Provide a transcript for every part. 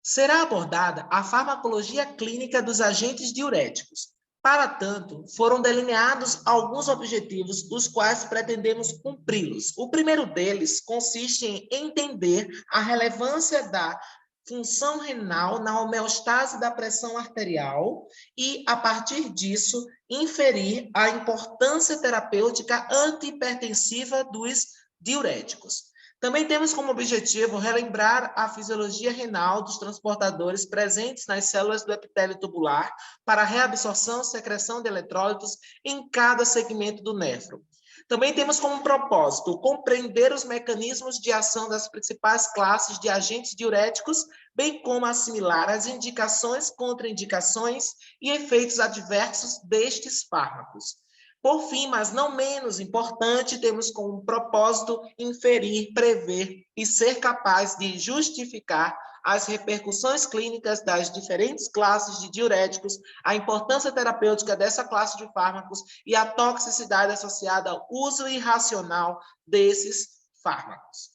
Será abordada a farmacologia clínica dos agentes diuréticos. Para tanto, foram delineados alguns objetivos, os quais pretendemos cumpri-los. O primeiro deles consiste em entender a relevância da função renal na homeostase da pressão arterial e, a partir disso, inferir a importância terapêutica antihipertensiva dos diuréticos. Também temos como objetivo relembrar a fisiologia renal dos transportadores presentes nas células do epitélio tubular para a reabsorção e secreção de eletrólitos em cada segmento do néfron. Também temos como propósito compreender os mecanismos de ação das principais classes de agentes diuréticos, bem como assimilar as indicações, contraindicações e efeitos adversos destes fármacos. Por fim, mas não menos importante, temos como propósito inferir, prever e ser capaz de justificar as repercussões clínicas das diferentes classes de diuréticos, a importância terapêutica dessa classe de fármacos e a toxicidade associada ao uso irracional desses fármacos.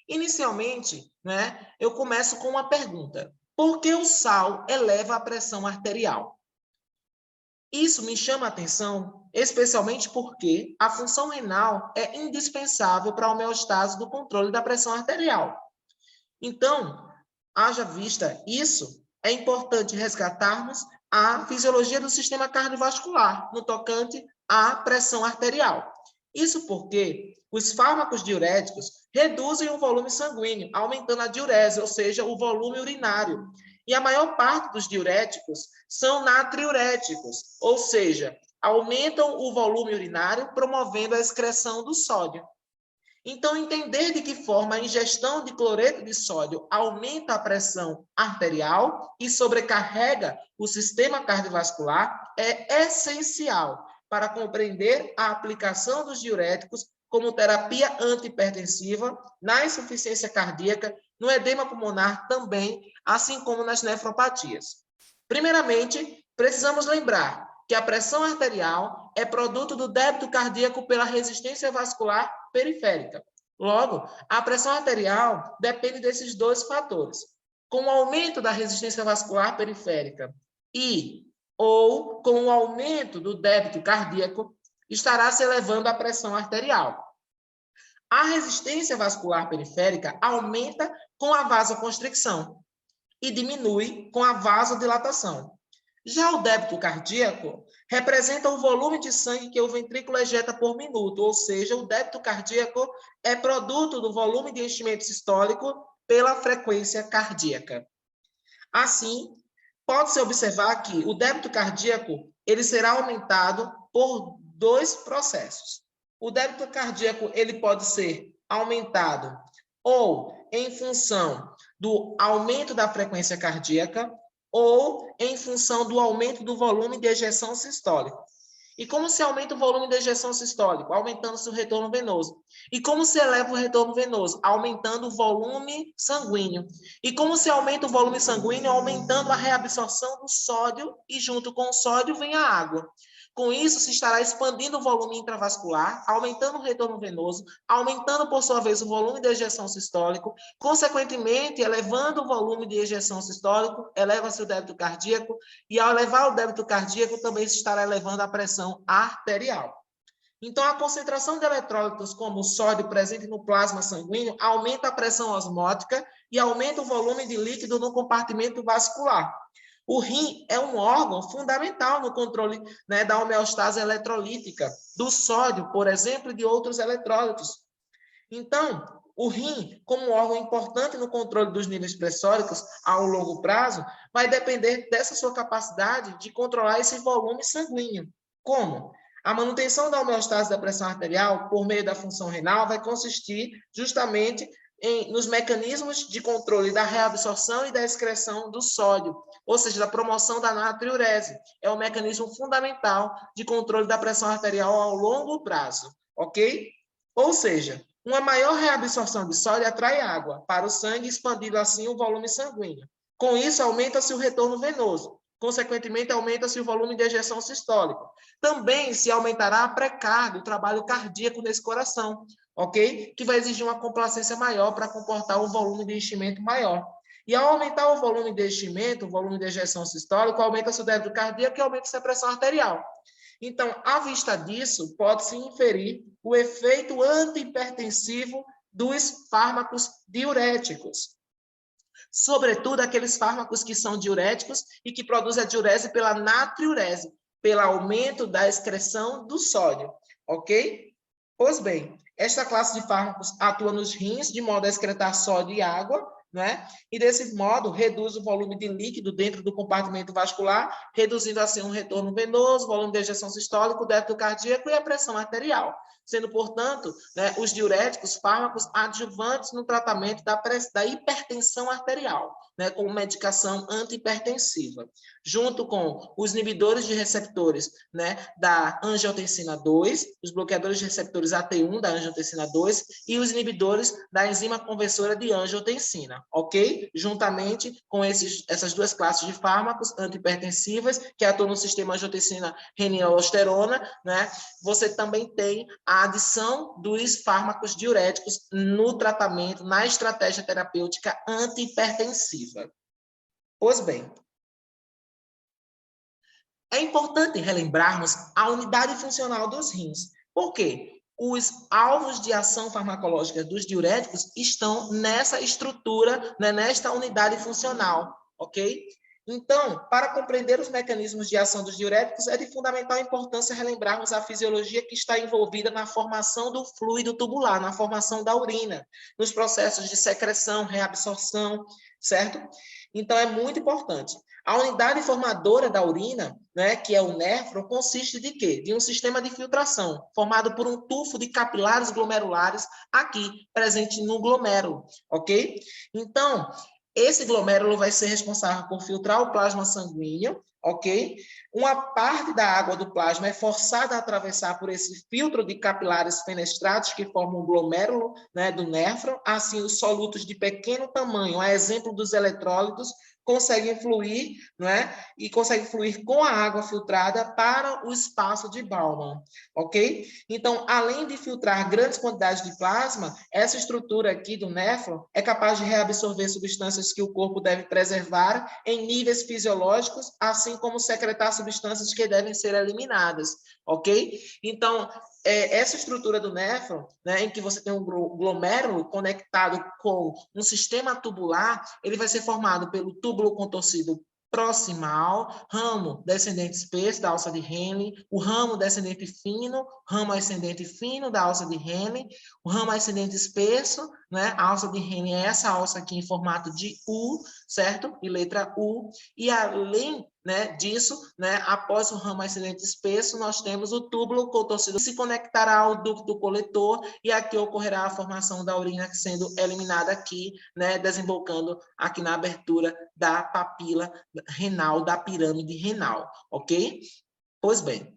Inicialmente, eu começo com uma pergunta: por que o sal eleva a pressão arterial? Isso me chama a atenção, especialmente porque a função renal é indispensável para a homeostase do controle da pressão arterial. Então, haja vista isso, é importante resgatarmos a fisiologia do sistema cardiovascular no tocante à pressão arterial. Isso porque os fármacos diuréticos reduzem o volume sanguíneo, aumentando a diurese, ou seja, o volume urinário. E a maior parte dos diuréticos são natriuréticos, ou seja, aumentam o volume urinário, promovendo a excreção do sódio. Então, entender de que forma a ingestão de cloreto de sódio aumenta a pressão arterial e sobrecarrega o sistema cardiovascular é essencial para compreender a aplicação dos diuréticos como terapia antihipertensiva, na insuficiência cardíaca, no edema pulmonar também, assim como nas nefropatias. Primeiramente, precisamos lembrar que a pressão arterial é produto do débito cardíaco pela resistência vascular periférica. Logo, a pressão arterial depende desses dois fatores. Com o aumento da resistência vascular periférica ou com o aumento do débito cardíaco, estará se elevando a pressão arterial. A resistência vascular periférica aumenta com a vasoconstricção e diminui com a vasodilatação. Já o débito cardíaco representa o volume de sangue que o ventrículo ejeta por minuto, ou seja, o débito cardíaco é produto do volume de enchimento sistólico pela frequência cardíaca. Assim, pode-se observar que o débito cardíaco ele será aumentado por dois processos. O débito cardíaco ele pode ser aumentado ou em função do aumento da frequência cardíaca ou em função do aumento do volume de ejeção sistólico. E como se aumenta o volume de ejeção sistólico? Aumentando-se o retorno venoso. E como se eleva o retorno venoso? Aumentando o volume sanguíneo. E como se aumenta o volume sanguíneo? Aumentando a reabsorção do sódio e junto com o sódio vem a água. Com isso, se estará expandindo o volume intravascular, aumentando o retorno venoso, aumentando, por sua vez, o volume de ejeção sistólico, consequentemente, elevando o volume de ejeção sistólico, eleva-se o débito cardíaco, e ao elevar o débito cardíaco, também se estará elevando a pressão arterial. Então, a concentração de eletrólitos, como o sódio presente no plasma sanguíneo, aumenta a pressão osmótica e aumenta o volume de líquido no compartimento vascular. O rim é um órgão fundamental no controle da homeostase eletrolítica, do sódio, por exemplo, e de outros eletrólitos. Então, o rim, como um órgão importante no controle dos níveis pressóricos ao longo prazo, vai depender dessa sua capacidade de controlar esse volume sanguíneo. Como? A manutenção da homeostase da pressão arterial, por meio da função renal, vai consistir justamente nos mecanismos de controle da reabsorção e da excreção do sódio, ou seja, da promoção da natriurese. É um mecanismo fundamental de controle da pressão arterial ao longo prazo, ok? Ou seja, uma maior reabsorção de sódio atrai água para o sangue, expandindo assim o volume sanguíneo. Com isso, aumenta-se o retorno venoso. Consequentemente, aumenta-se o volume de ejeção sistólico. Também se aumentará a pré-carga, o trabalho cardíaco nesse coração, ok? Que vai exigir uma complacência maior para comportar um volume de enchimento maior. E ao aumentar o volume de enchimento, o volume de ejeção sistólico, aumenta seu débito cardíaco e aumenta sua pressão arterial. Então, à vista disso, pode-se inferir o efeito antihipertensivo dos fármacos diuréticos. Sobretudo aqueles fármacos que são diuréticos e que produzem a diurese pela natriurese, pelo aumento da excreção do sódio, ok? Pois bem, esta classe de fármacos atua nos rins de modo a excretar sódio e água, né? E desse modo reduz o volume de líquido dentro do compartimento vascular, reduzindo assim um retorno venoso, volume de ejeção sistólico, débito cardíaco e a pressão arterial, sendo, portanto, né, os diuréticos fármacos adjuvantes no tratamento da hipertensão arterial, né, como medicação antihipertensiva, junto com os inibidores de receptores, né, da angiotensina 2, os bloqueadores de receptores AT1 da angiotensina 2 e os inibidores da enzima conversora de angiotensina, ok? Juntamente com essas duas classes de fármacos antihipertensivas que atuam no sistema angiotensina-renina-aldosterona, né? Você também tem a adição dos fármacos diuréticos no tratamento, na estratégia terapêutica antihipertensiva. Pois bem, é importante relembrarmos a unidade funcional dos rins. Por quê? Os alvos de ação farmacológica dos diuréticos estão nessa estrutura, né, nesta unidade funcional, ok? Então, para compreender os mecanismos de ação dos diuréticos, é de fundamental importância relembrarmos a fisiologia que está envolvida na formação do fluido tubular, na formação da urina, nos processos de secreção, reabsorção, certo? Então, é muito importante. A unidade formadora da urina, né, que é o néfron, consiste de quê? De um sistema de filtração, formado por um tufo de capilares glomerulares aqui, presente no glomérulo, ok? Então, esse glomérulo vai ser responsável por filtrar o plasma sanguíneo, ok? Uma parte da água do plasma é forçada a atravessar por esse filtro de capilares fenestrados que formam o glomérulo, né, do néfron. Assim, os solutos de pequeno tamanho, a exemplo dos eletrólitos, conseguem fluir, não é? E conseguem fluir com a água filtrada para o espaço de Bowman, ok? Então, além de filtrar grandes quantidades de plasma, essa estrutura aqui do néfron é capaz de reabsorver substâncias que o corpo deve preservar em níveis fisiológicos, assim como secretar substâncias que devem ser eliminadas, ok? Então, essa estrutura do néfron, né, em que você tem um glomérulo conectado com um sistema tubular, ele vai ser formado pelo túbulo contorcido proximal, ramo descendente espesso da alça de Henle, o ramo descendente fino, ramo ascendente fino da alça de Henle, o ramo ascendente espesso, né? A alça de Henle é essa alça aqui em formato de U, certo? E letra U. E além, né, disso, né, após o ramo ascendente espesso, nós temos o túbulo contorcido que se conectará ao ducto coletor e aqui ocorrerá a formação da urina sendo eliminada aqui, né, desembocando aqui na abertura da papila renal, da pirâmide renal, ok? Pois bem.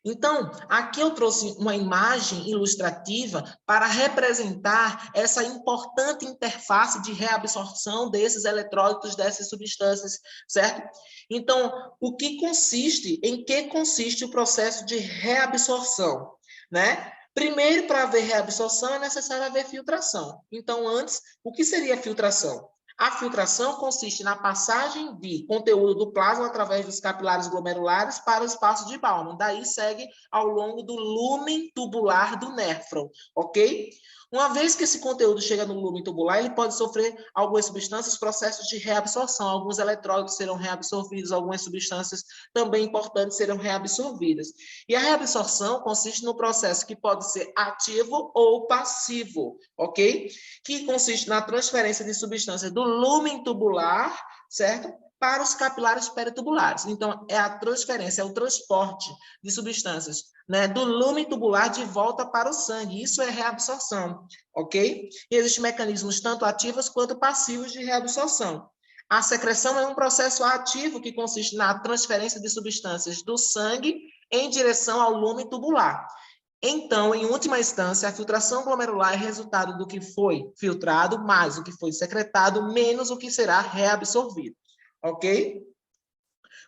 Então, aqui eu trouxe uma imagem ilustrativa para representar essa importante interface de reabsorção desses eletrólitos, dessas substâncias, certo? Então, em que consiste o processo de reabsorção, né? Primeiro, para haver reabsorção, é necessário haver filtração. Então, antes, o que seria filtração? A filtração consiste na passagem de conteúdo do plasma através dos capilares glomerulares para o espaço de Bowman. Daí segue ao longo do lúmen tubular do néfron, ok? Uma vez que esse conteúdo chega no lúmen tubular, ele pode sofrer algumas substâncias, processos de reabsorção. Alguns eletrólitos serão reabsorvidos, algumas substâncias também importantes serão reabsorvidas. E a reabsorção consiste no processo que pode ser ativo ou passivo, ok? Que consiste na transferência de substâncias do lúmen tubular, certo? Para os capilares peritubulares. Então, é a transferência, é o transporte de substâncias, né, do lúmen tubular de volta para o sangue. Isso é reabsorção, ok? E existem mecanismos tanto ativos quanto passivos de reabsorção. A secreção é um processo ativo que consiste na transferência de substâncias do sangue em direção ao lúmen tubular. Então, em última instância, a filtração glomerular é resultado do que foi filtrado, mais o que foi secretado, menos o que será reabsorvido. Ok?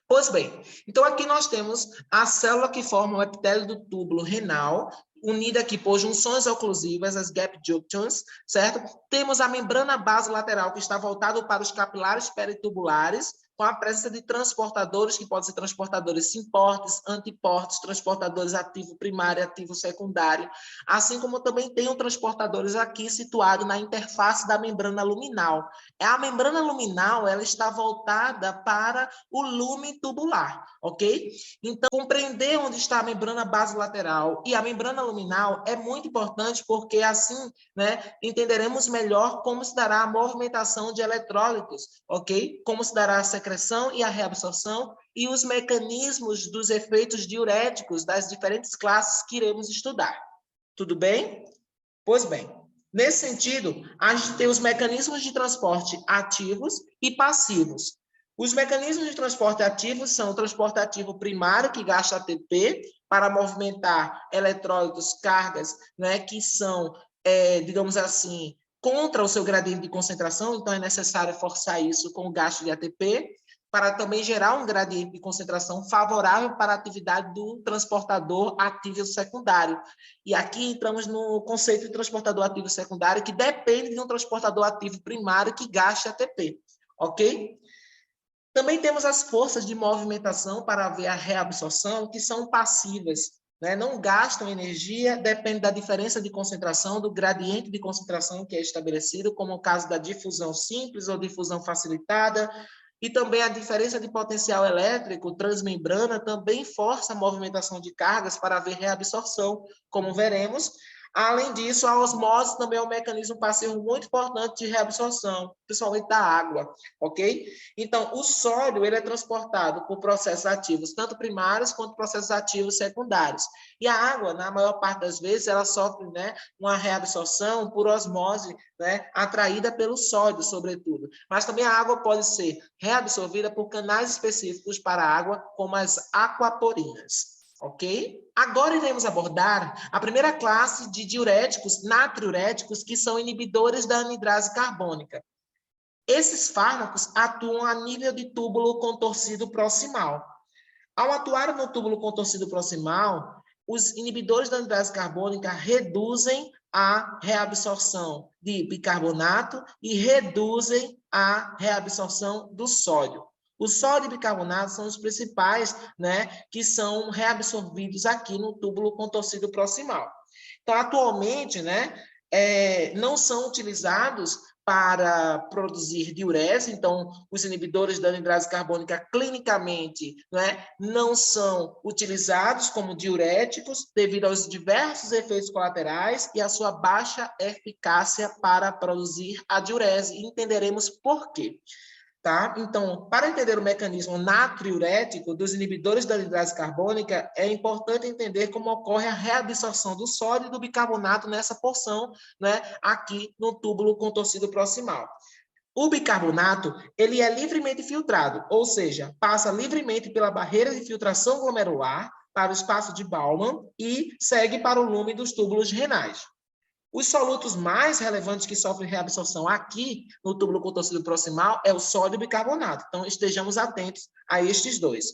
Pois bem, então aqui nós temos a célula que forma o epitélio do túbulo renal, unida aqui por junções oclusivas, as gap junctions, certo? Temos a membrana basolateral que está voltada para os capilares peritubulares, com a presença de transportadores, que podem ser transportadores simportes, antiportes, transportadores ativo primário, ativo secundário, assim como também tem transportadores aqui situado na interface da membrana luminal. A membrana luminal, ela está voltada para o lume tubular, ok? Então, compreender onde está a membrana basolateral e a membrana luminal é muito importante, porque assim, né, entenderemos melhor como se dará a movimentação de eletrólitos, ok? Como se dará a secreção e a reabsorção e os mecanismos dos efeitos diuréticos das diferentes classes que iremos estudar. Tudo bem? Pois bem, nesse sentido, a gente tem os mecanismos de transporte ativos e passivos. Os mecanismos de transporte ativos são o transporte ativo primário, que gasta ATP para movimentar eletrólitos, cargas, né, que são, digamos assim, contra o seu gradiente de concentração, então é necessário forçar isso com o gasto de ATP, para também gerar um gradiente de concentração favorável para a atividade do transportador ativo secundário. E aqui entramos no conceito de transportador ativo secundário, que depende de um transportador ativo primário que gaste ATP, ok? Também temos as forças de movimentação para haver a reabsorção, que são passivas, né? Não gastam energia, depende da diferença de concentração, do gradiente de concentração que é estabelecido, como o caso da difusão simples ou difusão facilitada, e também a diferença de potencial elétrico transmembrana também força a movimentação de cargas para haver reabsorção, como veremos. Além disso, a osmose também é um mecanismo passivo muito importante de reabsorção, principalmente da água, ok? Então, o sódio ele é transportado por processos ativos, tanto primários quanto processos ativos secundários. E a água, na maior parte das vezes, ela sofre, né, uma reabsorção por osmose, né, atraída pelo sódio, sobretudo. Mas também a água pode ser reabsorvida por canais específicos para a água, como as aquaporinas. Ok? Agora iremos abordar a primeira classe de diuréticos, natriuréticos, que são inibidores da anidrase carbônica. Esses fármacos atuam a nível de túbulo contorcido proximal. Ao atuar no túbulo contorcido proximal, os inibidores da anidrase carbônica reduzem a reabsorção de bicarbonato e reduzem a reabsorção do sódio. O sódio e bicarbonato são os principais, né, que são reabsorvidos aqui no túbulo contorcido proximal. Então, atualmente, né, não são utilizados para produzir diurese, então os inibidores da anidrase carbônica clinicamente, né, não são utilizados como diuréticos devido aos diversos efeitos colaterais e a sua baixa eficácia para produzir a diurese. E entenderemos por quê. Tá? Então, para entender o mecanismo natriurético dos inibidores da anidrase carbônica, é importante entender como ocorre a reabsorção do sódio e do bicarbonato nessa porção, né, aqui no túbulo contorcido proximal. O bicarbonato, ele é livremente filtrado, ou seja, passa livremente pela barreira de filtração glomerular para o espaço de Bowman e segue para o lume dos túbulos renais. Os solutos mais relevantes que sofrem reabsorção aqui no túbulo contorcido proximal é o sódio e o bicarbonato. Então, estejamos atentos a estes dois.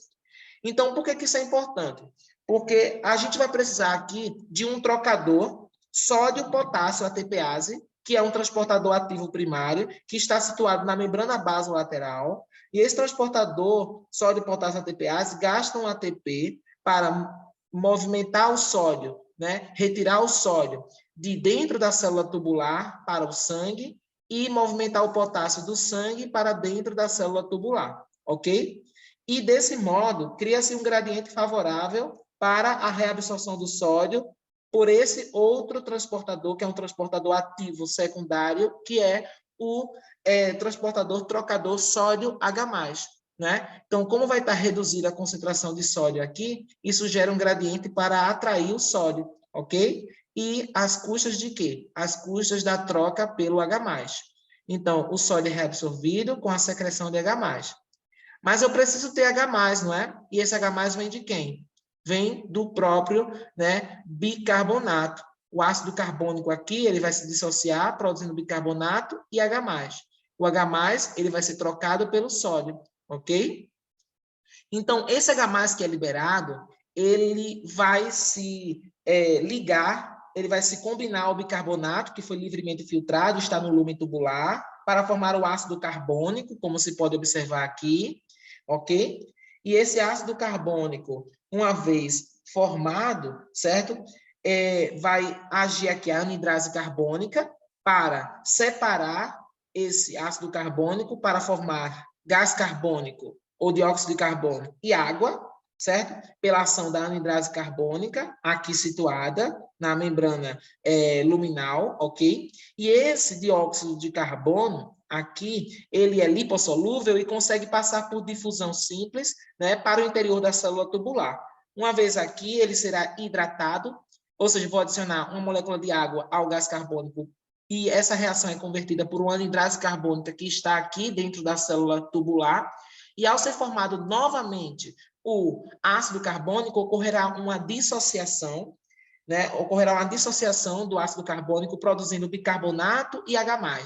Então, por que isso é importante? Porque a gente vai precisar aqui de um trocador sódio-potássio ATPase, que é um transportador ativo primário, que está situado na membrana basolateral. E esse transportador sódio-potássio ATPase gasta um ATP para movimentar o sódio, né? Retirar o sódio de dentro da célula tubular para o sangue e movimentar o potássio do sangue para dentro da célula tubular, ok? E desse modo, cria-se um gradiente favorável para a reabsorção do sódio por esse outro transportador, que é um transportador ativo secundário, que é o transportador trocador sódio H+. Né? Então, como vai estar reduzida a concentração de sódio aqui, isso gera um gradiente para atrair o sódio, ok? E as custas de quê? As custas da troca pelo H+. Então, o sódio é reabsorvido com a secreção de H+. Mas eu preciso ter H+, não é? E esse H+ vem de quem? Vem do próprio, né, bicarbonato. O ácido carbônico aqui, ele vai se dissociar, produzindo bicarbonato e H+. O H+, ele vai ser trocado pelo sódio, ok? Então, esse H+, que é liberado, ele vai se ligar, ele vai se combinar ao bicarbonato, que foi livremente filtrado, está no lume tubular, para formar o ácido carbônico, como se pode observar aqui, ok? E esse ácido carbônico, uma vez formado, certo? Vai agir aqui a anidrase carbônica para separar esse ácido carbônico para formar gás carbônico ou dióxido de carbono e água, certo? Pela ação da anidrase carbônica, aqui situada na membrana luminal, ok? E esse dióxido de carbono, aqui, ele é lipossolúvel e consegue passar por difusão simples, né, para o interior da célula tubular. Uma vez aqui, ele será hidratado, ou seja, vou adicionar uma molécula de água ao gás carbônico e essa reação é convertida por uma anidrase carbônica que está aqui dentro da célula tubular, e ao ser formado novamente o ácido carbônico, ocorrerá uma dissociação, né? Ocorrerá uma dissociação do ácido carbônico, produzindo bicarbonato e H+.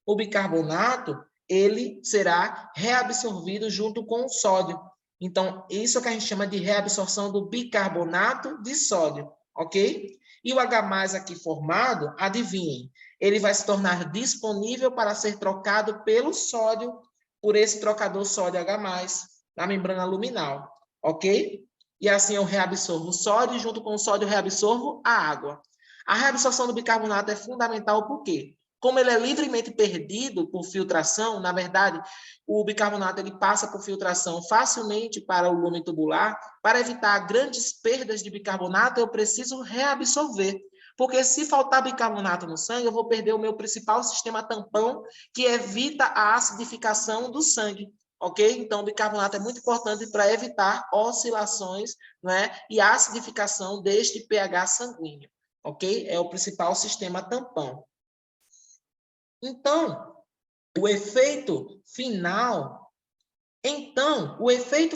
O bicarbonato, ele será reabsorvido junto com o sódio. Então, isso é o que a gente chama de reabsorção do bicarbonato de sódio, ok? E o H+ aqui formado, adivinhem, ele vai se tornar disponível para ser trocado pelo sódio, por esse trocador sódio H+, na membrana luminal, ok? E assim eu reabsorvo o sódio e junto com o sódio eu reabsorvo a água. A reabsorção do bicarbonato é fundamental por quê? Como ele é livremente perdido por filtração, na verdade, o bicarbonato ele passa por filtração facilmente para o lume tubular. Para evitar grandes perdas de bicarbonato, eu preciso reabsorver. Porque se faltar bicarbonato no sangue, eu vou perder o meu principal sistema tampão, que evita a acidificação do sangue. Ok? Então, o bicarbonato é muito importante para evitar oscilações, né, e acidificação deste pH sanguíneo. Ok? É o principal sistema tampão. Então, o efeito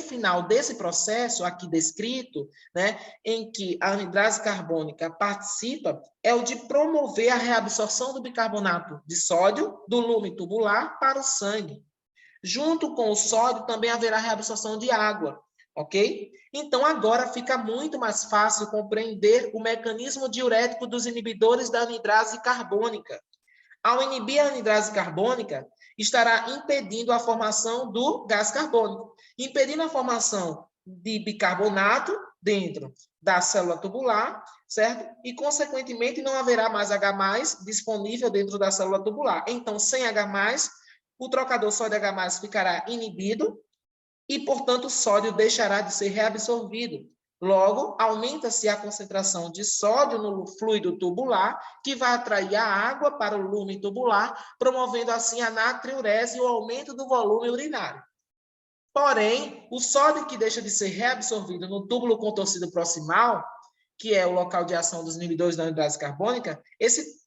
final desse processo aqui descrito, né, em que a anidrase carbônica participa, é o de promover a reabsorção do bicarbonato de sódio do lume tubular para o sangue. Junto com o sódio também haverá reabsorção de água, ok? Então, agora fica muito mais fácil compreender o mecanismo diurético dos inibidores da anidrase carbônica. Ao inibir a anidrase carbônica, estará impedindo a formação do gás carbônico, impedindo a formação de bicarbonato dentro da célula tubular, certo? E, consequentemente, não haverá mais H+ disponível dentro da célula tubular. Então, sem H+, o trocador sódio H+ ficará inibido e, portanto, o sódio deixará de ser reabsorvido. Logo, aumenta-se a concentração de sódio no fluido tubular, que vai atrair a água para o lume tubular, promovendo assim a natriurese e o aumento do volume urinário. Porém, o sódio que deixa de ser reabsorvido no túbulo contorcido proximal, que é o local de ação dos inibidores da anidrase carbônica,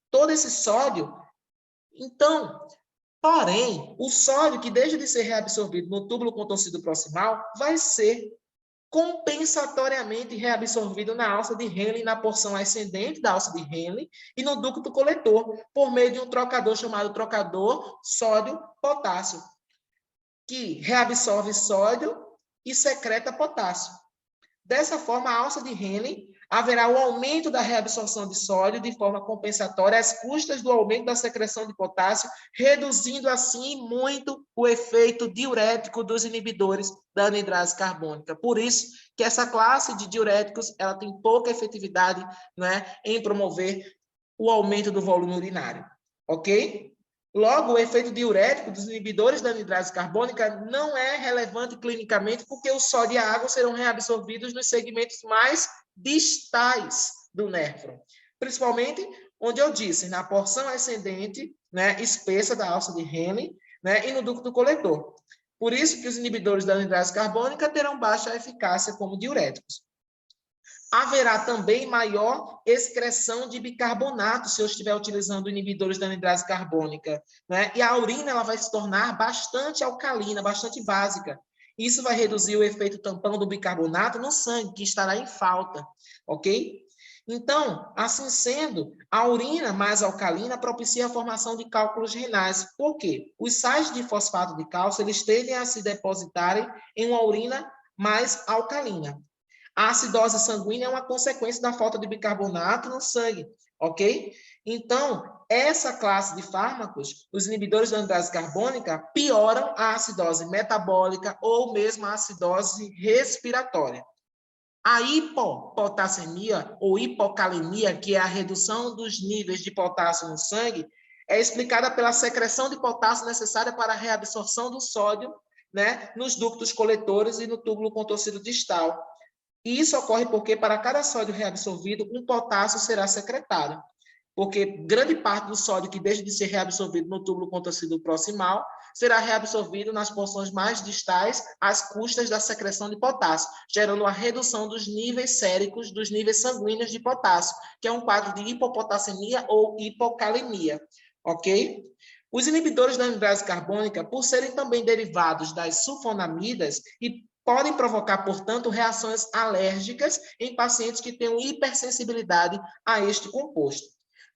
todo esse sódio, então, porém, o sódio que deixa de ser reabsorvido no túbulo contorcido proximal vai ser compensatoriamente reabsorvido na alça de Henle, na porção ascendente da alça de Henle e no ducto coletor, por meio de um trocador chamado trocador sódio-potássio, que reabsorve sódio e secreta potássio. Dessa forma, a alça de Henle haverá o aumento da reabsorção de sódio de forma compensatória às custas do aumento da secreção de potássio, reduzindo assim muito o efeito diurético dos inibidores da anidrase carbônica. Por isso que essa classe de diuréticos ela tem pouca efetividade, né, em promover o aumento do volume urinário. Ok? Logo, o efeito diurético dos inibidores da anidrase carbônica não é relevante clinicamente porque o sódio e a água serão reabsorvidos nos segmentos mais distais do néfron, principalmente onde eu disse, na porção ascendente, né, espessa da alça de Henle, né, e no ducto coletor. Por isso que os inibidores da anidrase carbônica terão baixa eficácia como diuréticos. Haverá também maior excreção de bicarbonato se eu estiver utilizando inibidores da anidrase carbônica, né? E a urina ela vai se tornar bastante alcalina, bastante básica. Isso vai reduzir o efeito tampão do bicarbonato no sangue, que estará em falta, ok? Então, assim sendo, a urina mais alcalina propicia a formação de cálculos renais. Por quê? Os sais de fosfato de cálcio, eles tendem a se depositarem em uma urina mais alcalina. A acidose sanguínea é uma consequência da falta de bicarbonato no sangue, ok? Então, essa classe de fármacos, os inibidores da anidrase carbônica, pioram a acidose metabólica ou mesmo a acidose respiratória. A hipopotassemia ou hipocalemia, que é a redução dos níveis de potássio no sangue, é explicada pela secreção de potássio necessária para a reabsorção do sódio, né, nos ductos coletores e no túbulo contorcido distal. E isso ocorre porque, para cada sódio reabsorvido, um potássio será secretado. Porque grande parte do sódio que deixa de ser reabsorvido no túbulo contorcido proximal será reabsorvido nas porções mais distais às custas da secreção de potássio, gerando uma redução dos níveis séricos, dos níveis sanguíneos de potássio, que é um quadro de hipopotassemia ou hipocalemia, ok? Os inibidores da anidrase carbônica, por serem também derivados das sulfonamidas e podem provocar, portanto, reações alérgicas em pacientes que tenham hipersensibilidade a este composto.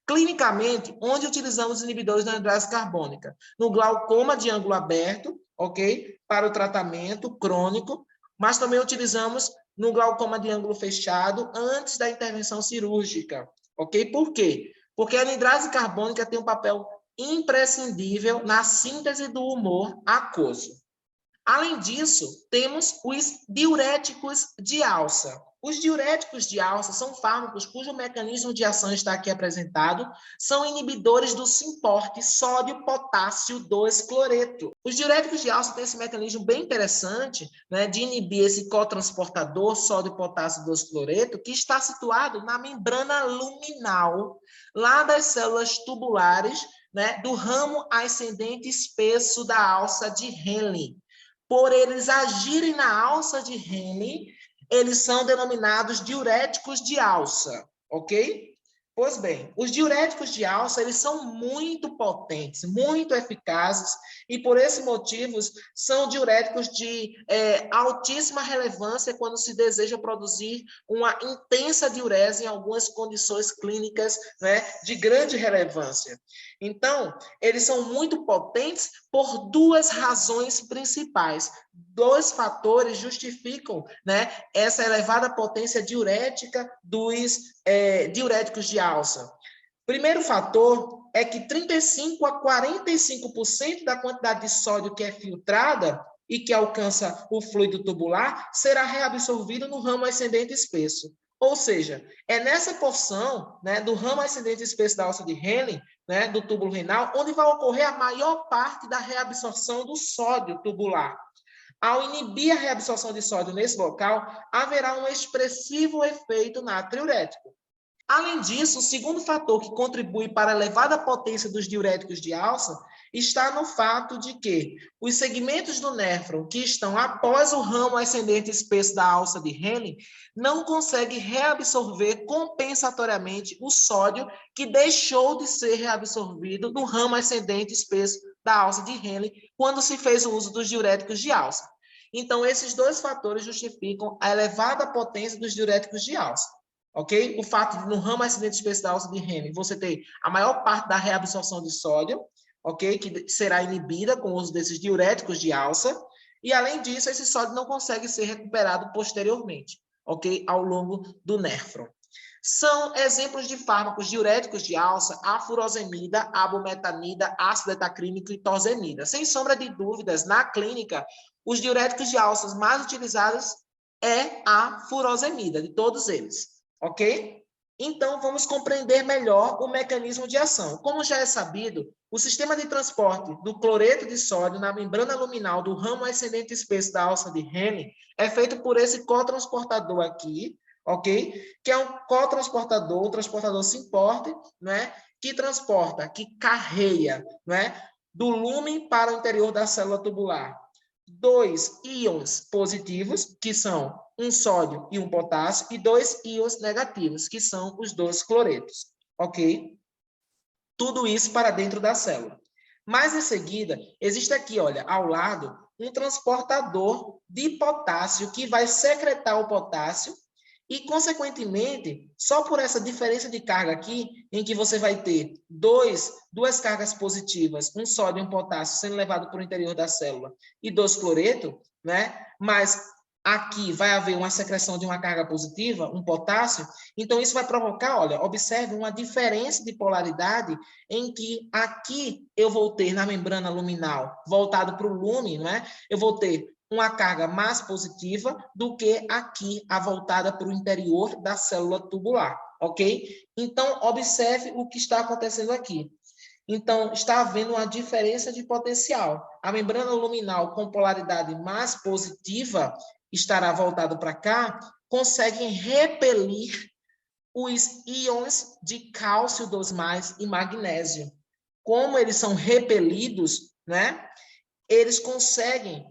Clinicamente, onde utilizamos inibidores da anidrase carbônica? No glaucoma de ângulo aberto, ok? Para o tratamento crônico, mas também utilizamos no glaucoma de ângulo fechado antes da intervenção cirúrgica, ok? Por quê? Porque a anidrase carbônica tem um papel imprescindível na síntese do humor aquoso. Além disso, temos os diuréticos de alça. Os diuréticos de alça são fármacos cujo mecanismo de ação está aqui apresentado, são inibidores do simporte sódio-potássio 2-cloreto. Os diuréticos de alça têm esse mecanismo bem interessante, né, de inibir esse cotransportador sódio-potássio 2-cloreto, que está situado na membrana luminal, lá das células tubulares, né, do ramo ascendente espesso da alça de Henle. Por eles agirem na alça de Henle, eles são denominados diuréticos de alça, ok? Pois bem, os diuréticos de alça, eles são muito potentes, muito eficazes, e por esse motivo são diuréticos de altíssima relevância quando se deseja produzir uma intensa diurese em algumas condições clínicas, né, de grande relevância. Então, eles são muito potentes por duas razões principais. Dois fatores justificam, né, essa elevada potência diurética dos diuréticos de alça. Primeiro fator é que 35% a 45% da quantidade de sódio que é filtrada e que alcança o fluido tubular será reabsorvido no ramo ascendente espesso. Ou seja, é nessa porção, né, do ramo ascendente espesso da alça de Henle, né, do túbulo renal, onde vai ocorrer a maior parte da reabsorção do sódio tubular. Ao inibir a reabsorção de sódio nesse local, haverá um expressivo efeito natriurético. Além disso, o segundo fator que contribui para a elevada potência dos diuréticos de alça está no fato de que os segmentos do néfron que estão após o ramo ascendente espesso da alça de Henle não conseguem reabsorver compensatoriamente o sódio que deixou de ser reabsorvido no ramo ascendente espesso da alça de Henle quando se fez o uso dos diuréticos de alça. Então, esses dois fatores justificam a elevada potência dos diuréticos de alça. Ok? O fato de no ramo ascendente espesso da alça de Henle você ter a maior parte da reabsorção de sódio, ok? Que será inibida com o uso desses diuréticos de alça, e além disso, esse sódio não consegue ser recuperado posteriormente, ok? Ao longo do néfron. São exemplos de fármacos diuréticos de alça a furosemida, abumetanida, ácido etacrínico e torsemida. Sem sombra de dúvidas, na clínica, os diuréticos de alças mais utilizados é a furosemida, de todos eles. Ok? Então, vamos compreender melhor o mecanismo de ação. Como já é sabido, o sistema de transporte do cloreto de sódio na membrana luminal do ramo ascendente espesso da alça de Henle é feito por esse cotransportador aqui, ok? Que é um cotransportador, o transportador simporte, né? Que transporta, que carreia, né? Do lúmen para o interior da célula tubular. Dois íons positivos, que são um sódio e um potássio, e dois íons negativos, que são os dois cloretos, ok? Tudo isso para dentro da célula. Mas, em seguida, existe aqui, olha, ao lado, um transportador de potássio que vai secretar o potássio e, consequentemente, só por essa diferença de carga aqui, em que você vai ter duas cargas positivas, um sódio e um potássio sendo levado para o interior da célula e dois cloreto, né? Mas aqui vai haver uma secreção de uma carga positiva, um potássio, então isso vai provocar, olha, observe uma diferença de polaridade em que aqui eu vou ter na membrana luminal, voltado para o lume, não é? Eu vou ter uma carga mais positiva do que aqui, a voltada para o interior da célula tubular, ok? Então, observe o que está acontecendo aqui. Então, está havendo uma diferença de potencial. A membrana luminal com polaridade mais positiva estará voltado para cá, conseguem repelir os íons de cálcio 2+ e magnésio. Como eles são repelidos, né? Eles conseguem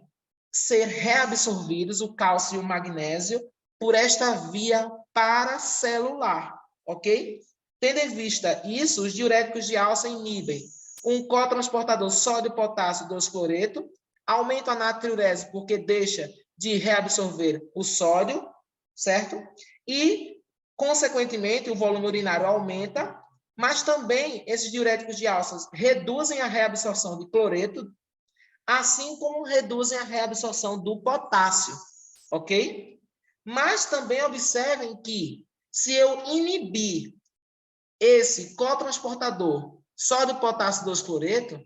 ser reabsorvidos, o cálcio e o magnésio, por esta via paracelular, ok? Tendo em vista isso, os diuréticos de alça inibem um cotransportador sódio-potássio 2-cloreto, aumenta a natriurese porque deixa de reabsorver o sódio, certo? E, consequentemente, o volume urinário aumenta, mas também esses diuréticos de alça reduzem a reabsorção de cloreto, assim como reduzem a reabsorção do potássio, ok? Mas também observem que, se eu inibir esse cotransportador sódio-potássio 2-cloreto,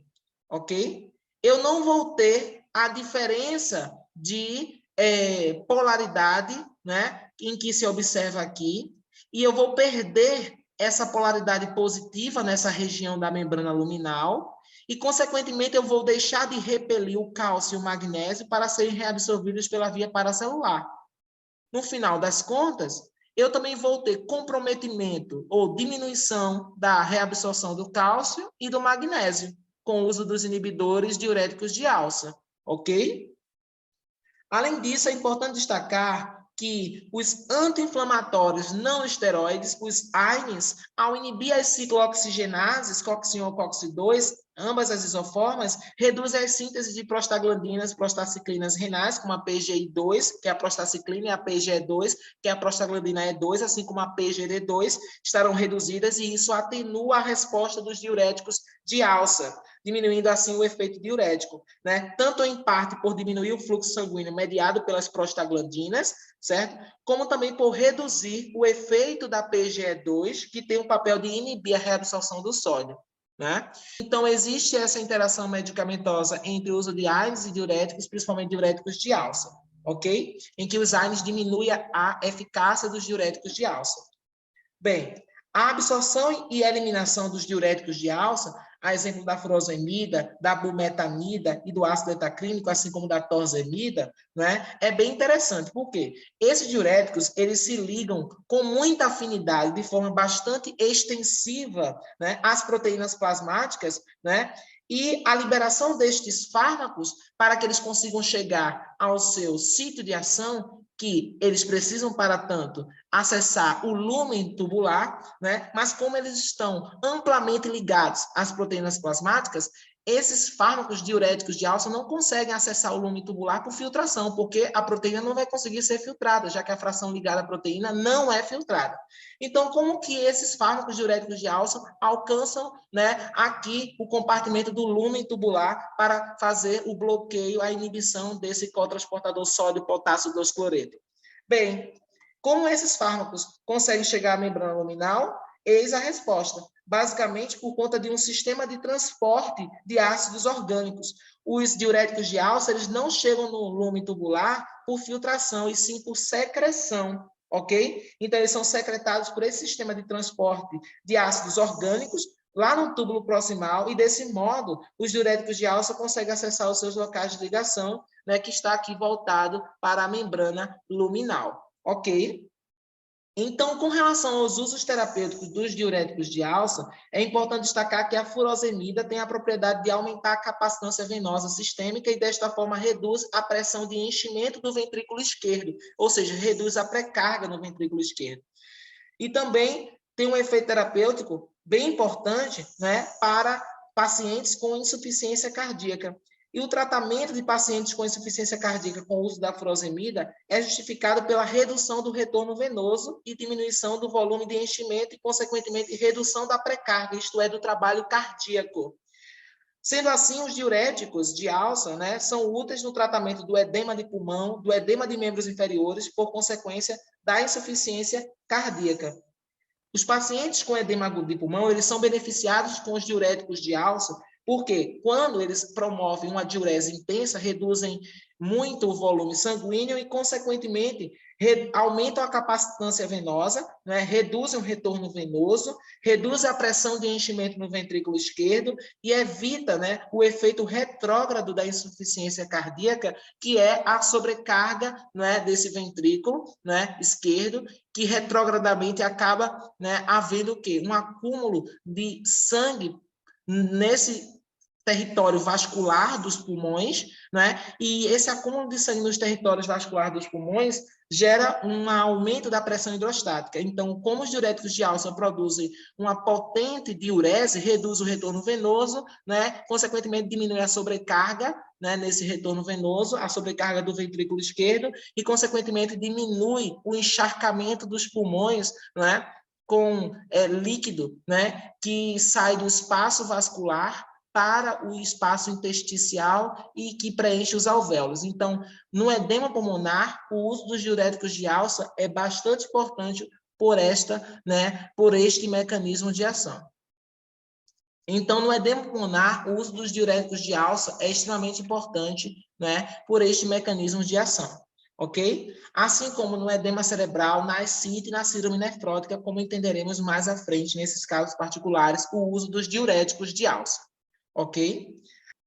ok? Eu não vou ter a diferença de polaridade, né, em que se observa aqui, e eu vou perder essa polaridade positiva nessa região da membrana luminal, e, consequentemente, eu vou deixar de repelir o cálcio e o magnésio para serem reabsorvidos pela via paracelular. No final das contas, eu também vou ter comprometimento ou diminuição da reabsorção do cálcio e do magnésio, com o uso dos inibidores diuréticos de alça, ok? Além disso, é importante destacar que os anti-inflamatórios não esteroides, os AINES, ao inibir as ciclooxigenases, COX-1 ou COX-2, ambas as isoformas, reduzem as sínteses de prostaglandinas, prostaciclinas renais, como a PGI2, que é a prostaciclina, e a PGE2, que é a prostaglandina E2, assim como a PGD2, estarão reduzidas, e isso atenua a resposta dos diuréticos de alça, diminuindo assim o efeito diurético, né? Tanto em parte por diminuir o fluxo sanguíneo mediado pelas prostaglandinas, certo? Como também por reduzir o efeito da PGE2, que tem o papel de inibir a reabsorção do sódio, né? Então, existe essa interação medicamentosa entre o uso de AINES e diuréticos, principalmente diuréticos de alça, ok? Em que os AINES diminuem a eficácia dos diuréticos de alça. Bem, a absorção e eliminação dos diuréticos de alça, a exemplo da furosemida, da bumetanida e do ácido etaclínico, assim como da torzemida, né, é bem interessante. Por quê? Esses diuréticos, eles se ligam com muita afinidade, de forma bastante extensiva, né, às proteínas plasmáticas, né, e a liberação destes fármacos para que eles consigam chegar ao seu sítio de ação, que eles precisam, para tanto, acessar o lúmen tubular, né? Mas como eles estão amplamente ligados às proteínas plasmáticas, esses fármacos diuréticos de alça não conseguem acessar o lúmen tubular por filtração, porque a proteína não vai conseguir ser filtrada, já que a fração ligada à proteína não é filtrada. Então, como que esses fármacos diuréticos de alça alcançam, né, aqui o compartimento do lúmen tubular para fazer o bloqueio, a inibição desse cotransportador sódio-potássio 2-cloreto? Bem, como esses fármacos conseguem chegar à membrana luminal? Eis a resposta. Basicamente, por conta de um sistema de transporte de ácidos orgânicos. Os diuréticos de alça, eles não chegam no lúmen tubular por filtração, e sim por secreção, ok? Então, eles são secretados por esse sistema de transporte de ácidos orgânicos lá no túbulo proximal, e, desse modo, os diuréticos de alça conseguem acessar os seus locais de ligação, né, que está aqui voltado para a membrana luminal. Ok? Então, com relação aos usos terapêuticos dos diuréticos de alça, é importante destacar que a furosemida tem a propriedade de aumentar a capacitância venosa sistêmica e, desta forma, reduz a pressão de enchimento do ventrículo esquerdo, ou seja, reduz a pré-carga no ventrículo esquerdo. E também tem um efeito terapêutico bem importante, né, para pacientes com insuficiência cardíaca. E o tratamento de pacientes com insuficiência cardíaca com o uso da furosemida é justificado pela redução do retorno venoso e diminuição do volume de enchimento e, consequentemente, redução da pré-carga, isto é, do trabalho cardíaco. Sendo assim, os diuréticos de alça, né, são úteis no tratamento do edema de pulmão, do edema de membros inferiores, por consequência da insuficiência cardíaca. Os pacientes com edema agudo de pulmão, eles são beneficiados com os diuréticos de alça, porque quando eles promovem uma diurese intensa, reduzem muito o volume sanguíneo e, consequentemente, aumentam a capacitância venosa, né? Reduzem o retorno venoso, reduzem a pressão de enchimento no ventrículo esquerdo e evita, né, o efeito retrógrado da insuficiência cardíaca, que é a sobrecarga, né, desse ventrículo, né, esquerdo, que retrogradamente acaba, né, havendo o quê? Um acúmulo de sangue nesse território vascular dos pulmões, né? E esse acúmulo de sangue nos territórios vasculares dos pulmões gera um aumento da pressão hidrostática. Então, como os diuréticos de alça produzem uma potente diurese, reduz o retorno venoso, né? Consequentemente, diminui a sobrecarga, né, nesse retorno venoso, a sobrecarga do ventrículo esquerdo e, consequentemente, diminui o encharcamento dos pulmões, né, com líquido, né, que sai do espaço vascular para o espaço intersticial e que preenche os alvéolos. Então, no edema pulmonar, o uso dos diuréticos de alça é bastante importante por este mecanismo de ação. Então, no edema pulmonar, o uso dos diuréticos de alça é extremamente importante, né, por este mecanismo de ação, ok? Assim como no edema cerebral, na ascite e na síndrome nefrótica, como entenderemos mais à frente nesses casos particulares, o uso dos diuréticos de alça, ok?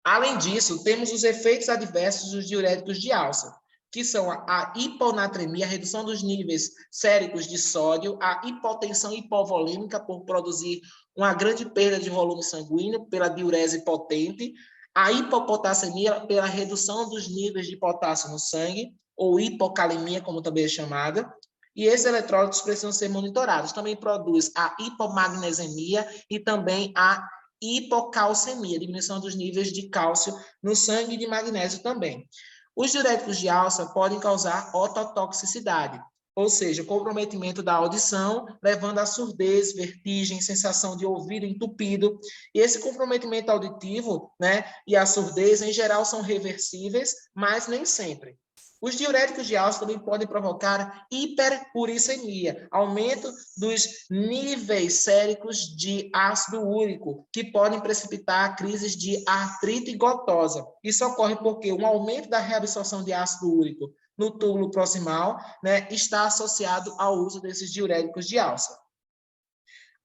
Além disso, temos os efeitos adversos dos diuréticos de alça, que são a hiponatremia, a redução dos níveis séricos de sódio, a hipotensão hipovolêmica, por produzir uma grande perda de volume sanguíneo pela diurese potente, a hipopotassemia, pela redução dos níveis de potássio no sangue, ou hipocalemia, como também é chamada, e esses eletrólitos precisam ser monitorados. Também produz a hipomagnesemia e também a hipocalcemia, diminuição dos níveis de cálcio no sangue e de magnésio também. Os diuréticos de alça podem causar ototoxicidade, ou seja, comprometimento da audição, levando a surdez, vertigem, sensação de ouvido entupido. E esse comprometimento auditivo, né, e a surdez, em geral, são reversíveis, mas nem sempre. Os diuréticos de alça também podem provocar hiperuricemia, aumento dos níveis séricos de ácido úrico, que podem precipitar crises de artrite gotosa. Isso ocorre porque um aumento da reabsorção de ácido úrico no túbulo proximal, né, está associado ao uso desses diuréticos de alça.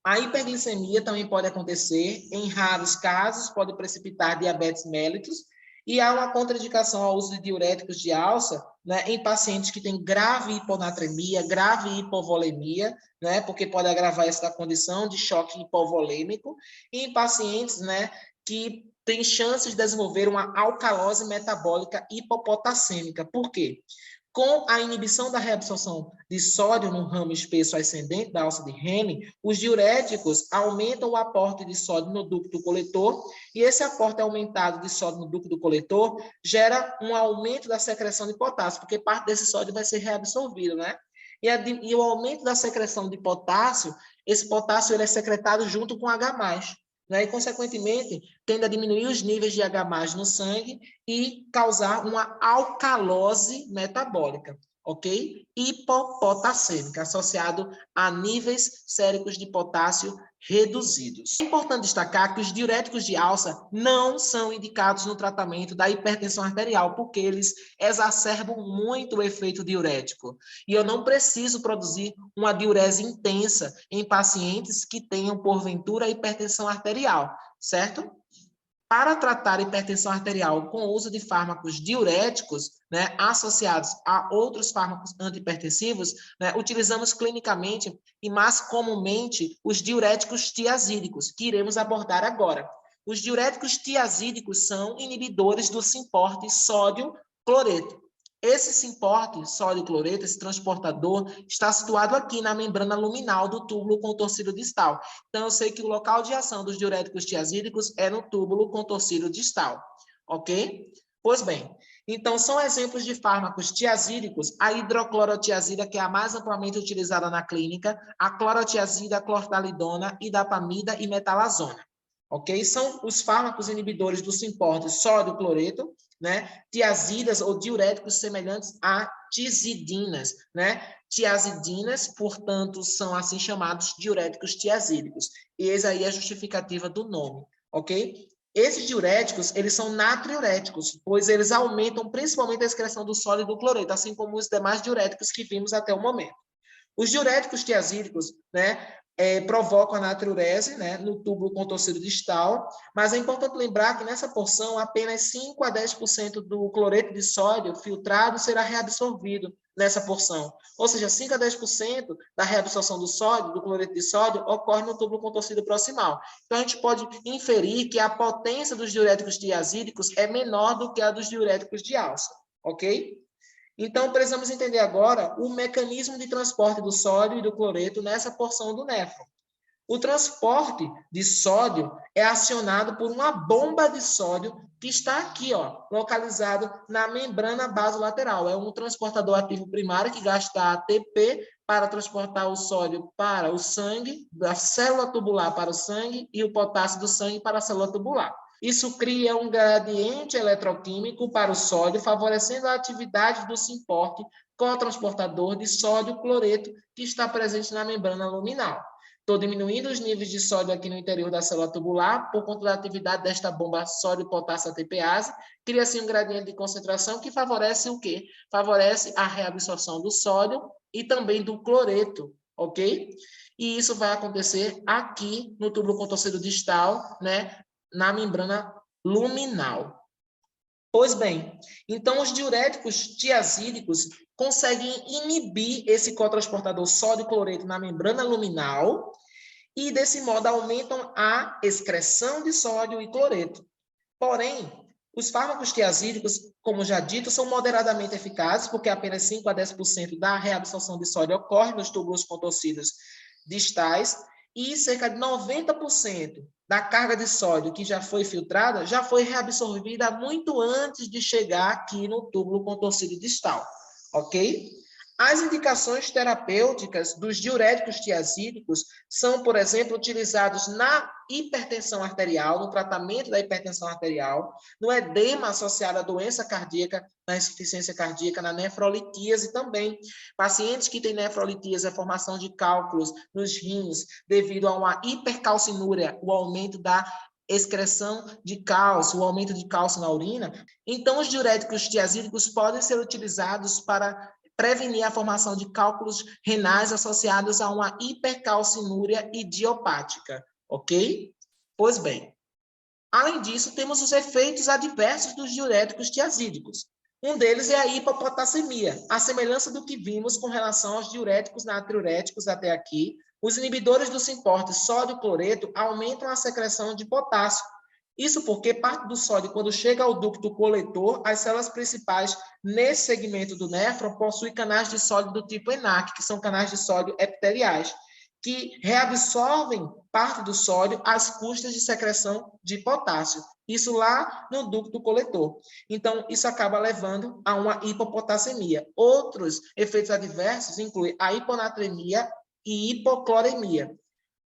A hiperglicemia também pode acontecer, em raros casos, pode precipitar diabetes mellitus, e há uma contraindicação ao uso de diuréticos de alça, né, em pacientes que têm grave hiponatremia, grave hipovolemia, né, porque pode agravar essa condição de choque hipovolêmico, e em pacientes, né, que têm chances de desenvolver uma alcalose metabólica hipopotassêmica. Por quê? Com a inibição da reabsorção de sódio no ramo espesso ascendente da alça de Henle, os diuréticos aumentam o aporte de sódio no ducto coletor, e esse aporte aumentado de sódio no ducto coletor gera um aumento da secreção de potássio, porque parte desse sódio vai ser reabsorvido, né? E o aumento da secreção de potássio, esse potássio ele é secretado junto com H+, né? E, consequentemente, tende a diminuir os níveis de H+ no sangue e causar uma alcalose metabólica, ok? Hipopotassêmica, associado a níveis séricos de potássio reduzidos. É importante destacar que os diuréticos de alça não são indicados no tratamento da hipertensão arterial, porque eles exacerbam muito o efeito diurético. E eu não preciso produzir uma diurese intensa em pacientes que tenham, porventura, hipertensão arterial, certo? Para tratar hipertensão arterial com o uso de fármacos diuréticos, né, associados a outros fármacos antihipertensivos, né, utilizamos clinicamente e mais comumente os diuréticos tiazídicos, que iremos abordar agora. Os diuréticos tiazídicos são inibidores do simporte sódio-cloreto. Esse simporte sódio-cloreto, esse transportador, está situado aqui na membrana luminal do túbulo contorcido distal. Então, eu sei que o local de ação dos diuréticos tiazídicos é no túbulo contorcido distal, ok? Pois bem, então, são exemplos de fármacos tiazídicos, a hidroclorotiazida, que é a mais amplamente utilizada na clínica, a clorotiazida, a clortalidona, idapamida e metalazona, ok? São os fármacos inibidores do simporte sódio-cloreto, né? Tiazidas ou diuréticos semelhantes a tiazidinas, né? Tiazidinas, portanto, são assim chamados diuréticos tiazídicos. E eis aí a justificativa do nome, ok? Esses diuréticos, eles são natriuréticos, pois eles aumentam principalmente a excreção do sódio e do cloreto, assim como os demais diuréticos que vimos até o momento. Os diuréticos tiazídicos, né, provocam a natriurese, né, no túbulo contorcido distal, mas é importante lembrar que nessa porção apenas 5 a 10% do cloreto de sódio filtrado será reabsorvido nessa porção. Ou seja, 5 a 10% da reabsorção do sódio, do cloreto de sódio, ocorre no túbulo contorcido proximal. Então, a gente pode inferir que a potência dos diuréticos tiazídicos é menor do que a dos diuréticos de alça, ok? Então, precisamos entender agora o mecanismo de transporte do sódio e do cloreto nessa porção do néfron. O transporte de sódio é acionado por uma bomba de sódio que está aqui, ó, localizado na membrana basolateral. É um transportador ativo primário que gasta ATP para transportar o sódio para o sangue, da célula tubular para o sangue e o potássio do sangue para a célula tubular. Isso cria um gradiente eletroquímico para o sódio, favorecendo a atividade do simporte cotransportador de sódio-cloreto que está presente na membrana luminal. Estou diminuindo os níveis de sódio aqui no interior da célula tubular por conta da atividade desta bomba sódio-potássio ATPase, cria-se um gradiente de concentração que favorece o quê? Favorece a reabsorção do sódio e também do cloreto, ok? E isso vai acontecer aqui no túbulo contorcido distal, né? Na membrana luminal. Pois bem, então os diuréticos tiazídicos conseguem inibir esse cotransportador sódio-cloreto na membrana luminal e, desse modo, aumentam a excreção de sódio e cloreto. Porém, os fármacos tiazídicos, como já dito, são moderadamente eficazes, porque apenas 5 a 10% da reabsorção de sódio ocorre nos túbulos contorcidos distais, e cerca de 90% da carga de sódio que já foi filtrada já foi reabsorvida muito antes de chegar aqui no túbulo contorcido distal, ok? As indicações terapêuticas dos diuréticos tiazídicos são, por exemplo, utilizados na hipertensão arterial, no tratamento da hipertensão arterial, no edema associado à doença cardíaca, na insuficiência cardíaca, na nefrolitíase também. Pacientes que têm nefrolitíase, a formação de cálculos nos rins devido a uma hipercalcinúria, o aumento da excreção de cálcio, o aumento de cálcio na urina. Então, os diuréticos tiazídicos podem ser utilizados para prevenir a formação de cálculos renais associados a uma hipercalcinúria idiopática, ok? Pois bem, além disso, temos os efeitos adversos dos diuréticos tiazídicos. Um deles é a hipopotassemia, a semelhança do que vimos com relação aos diuréticos natriuréticos até aqui. Os inibidores do simporte sódio-cloreto aumentam a secreção de potássio. Isso porque parte do sódio, quando chega ao ducto coletor, as células principais nesse segmento do néfron possuem canais de sódio do tipo ENaC, que são canais de sódio epiteliais, que reabsorvem parte do sódio às custas de secreção de potássio. Isso lá no ducto coletor. Então, isso acaba levando a uma hipopotassemia. Outros efeitos adversos incluem a hiponatremia e hipocloremia,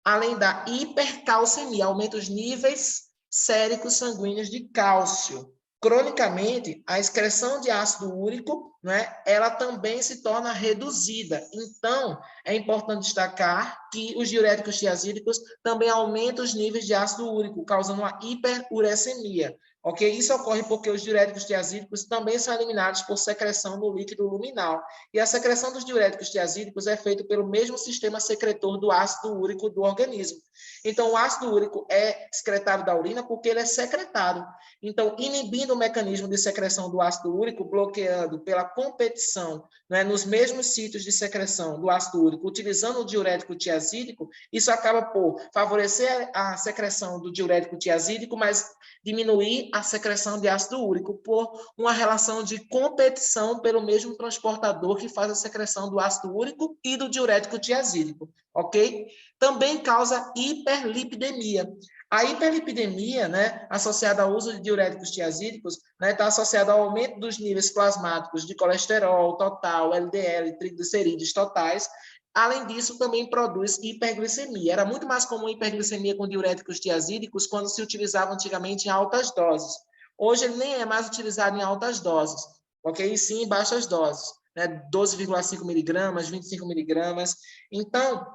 além da hipercalcemia, aumenta os níveis séricos sanguíneos de cálcio. Cronicamente, a excreção de ácido úrico, né, ela também se torna reduzida. Então, é importante destacar que os diuréticos tiazídicos também aumentam os níveis de ácido úrico, causando uma hiperuricemia. Ok? Isso ocorre porque os diuréticos tiazídicos também são eliminados por secreção no líquido luminal. E a secreção dos diuréticos tiazídicos é feita pelo mesmo sistema secretor do ácido úrico do organismo. Então, o ácido úrico é excretado da urina porque ele é secretado. Então, inibindo o mecanismo de secreção do ácido úrico, bloqueando pela competição, né, nos mesmos sítios de secreção do ácido úrico, utilizando o diurético tiazídico, isso acaba por favorecer a secreção do diurético tiazídico, mas diminuir a secreção de ácido úrico por uma relação de competição pelo mesmo transportador que faz a secreção do ácido úrico e do diurético tiazídico, ok? Também causa hiperlipidemia. A hiperlipidemia, né, associada ao uso de diuréticos tiazídicos, né, está associada ao aumento dos níveis plasmáticos de colesterol total, LDL, triglicerídeos totais, Além disso, também produz hiperglicemia. Era muito mais comum hiperglicemia com diuréticos tiazídicos quando se utilizava antigamente em altas doses. Hoje ele nem é mais utilizado em altas doses, ok? E sim em baixas doses, né? 12,5 miligramas, 25 miligramas. Então,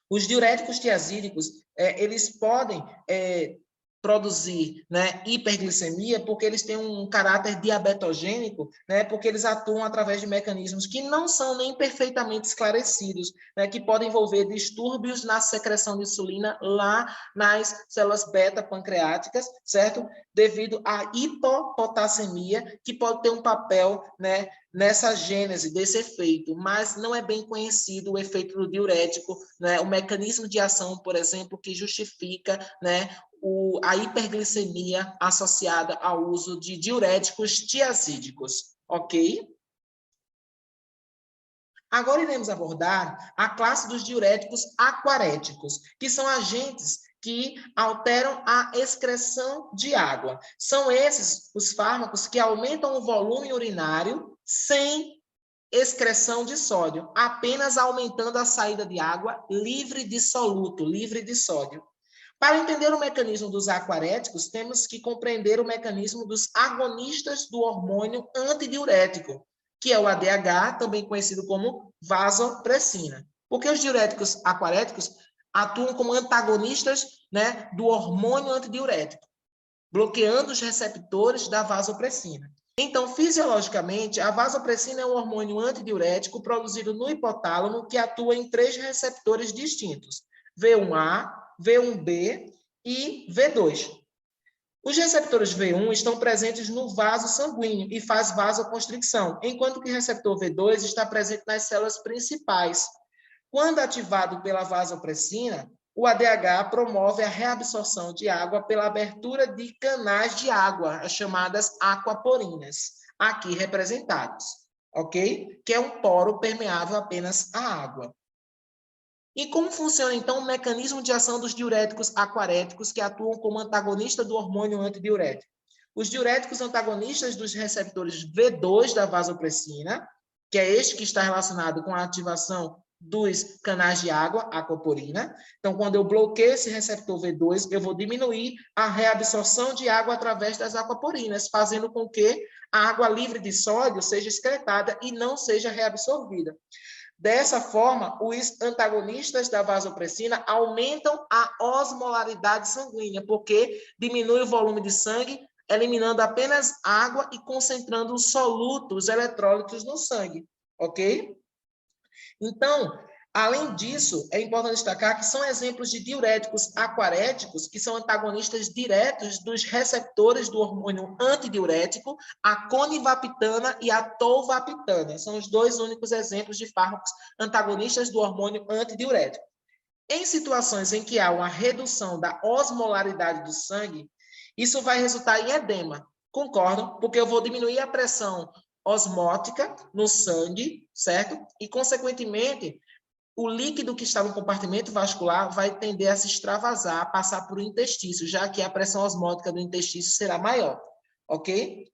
os diuréticos tiazídicos, eles podem produzir, né, hiperglicemia porque eles têm um caráter diabetogênico, né, porque eles atuam através de mecanismos que não são nem perfeitamente esclarecidos, né, que podem envolver distúrbios na secreção de insulina lá nas células beta-pancreáticas, certo? Devido à hipopotassemia, que pode ter um papel, né, nessa gênese desse efeito, mas não é bem conhecido o efeito do diurético, né, o mecanismo de ação, por exemplo, que justifica, né, a hiperglicemia associada ao uso de diuréticos tiazídicos, ok? Agora iremos abordar a classe dos diuréticos aquaréticos, que são agentes que alteram a excreção de água. São esses os fármacos que aumentam o volume urinário sem excreção de sódio, apenas aumentando a saída de água livre de soluto, livre de sódio. Para entender o mecanismo dos aquaréticos, temos que compreender o mecanismo dos agonistas do hormônio antidiurético, que é o ADH, também conhecido como vasopressina. Porque os diuréticos aquaréticos atuam como antagonistas, né, do hormônio antidiurético, bloqueando os receptores da vasopressina. Então, fisiologicamente, a vasopressina é um hormônio antidiurético produzido no hipotálamo que atua em 3 receptores distintos: V1A, V1B e V2. Os receptores V1 estão presentes no vaso sanguíneo e faz vasoconstricção, enquanto que o receptor V2 está presente nas células principais. Quando ativado pela vasopressina, o ADH promove a reabsorção de água pela abertura de canais de água, as chamadas aquaporinas, aqui representados, ok? Que é um poro permeável apenas à água. E como funciona, então, o mecanismo de ação dos diuréticos aquaréticos que atuam como antagonista do hormônio antidiurético? Os diuréticos antagonistas dos receptores V2 da vasopressina, que é este que está relacionado com a ativação dos canais de água, aquaporina. Então, quando eu bloqueio esse receptor V2, eu vou diminuir a reabsorção de água através das aquaporinas, fazendo com que a água livre de sódio seja excretada e não seja reabsorvida. Dessa forma, os antagonistas da vasopressina aumentam a osmolaridade sanguínea, porque diminui o volume de sangue, eliminando apenas água e concentrando os solutos, os eletrólitos no sangue, ok? Então, além disso, é importante destacar que são exemplos de diuréticos aquaréticos, que são antagonistas diretos dos receptores do hormônio antidiurético, a conivapitana e a tolvapitana. São os 2 únicos exemplos de fármacos antagonistas do hormônio antidiurético. Em situações em que há uma redução da osmolaridade do sangue, isso vai resultar em edema. Concordam? Porque eu vou diminuir a pressão osmótica no sangue, certo? E, consequentemente, o líquido que está no compartimento vascular vai tender a se extravasar, passar por o intestino, já que a pressão osmótica do intestino será maior, ok?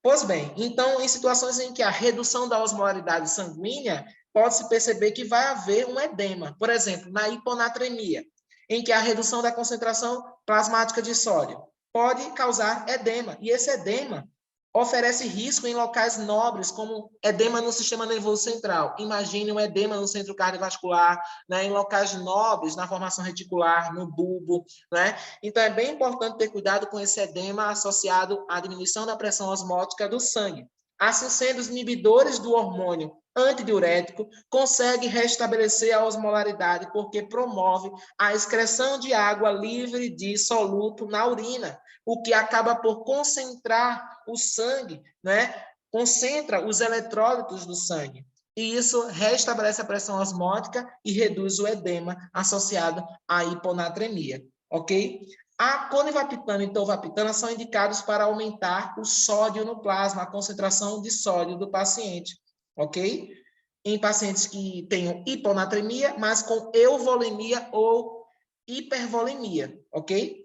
Pois bem, então, em situações em que a redução da osmolaridade sanguínea, pode-se perceber que vai haver um edema. Por exemplo, na hiponatremia, em que a redução da concentração plasmática de sódio pode causar edema. E esse edema oferece risco em locais nobres, como edema no sistema nervoso central. Imagine um edema no centro cardiovascular, né, em locais nobres, na formação reticular, no bulbo, né? Então, é bem importante ter cuidado com esse edema associado à diminuição da pressão osmótica do sangue. Assim sendo, os inibidores do hormônio antidiurético conseguem restabelecer a osmolaridade porque promove a excreção de água livre de soluto na urina, o que acaba por concentrar o sangue, né? Concentra os eletrólitos do sangue. E isso restabelece a pressão osmótica e reduz o edema associado à hiponatremia, ok? A conivapitana e tolvapitana são indicados para aumentar o sódio no plasma, a concentração de sódio do paciente, ok? Em pacientes que tenham hiponatremia, mas com euvolemia ou hipervolemia, ok?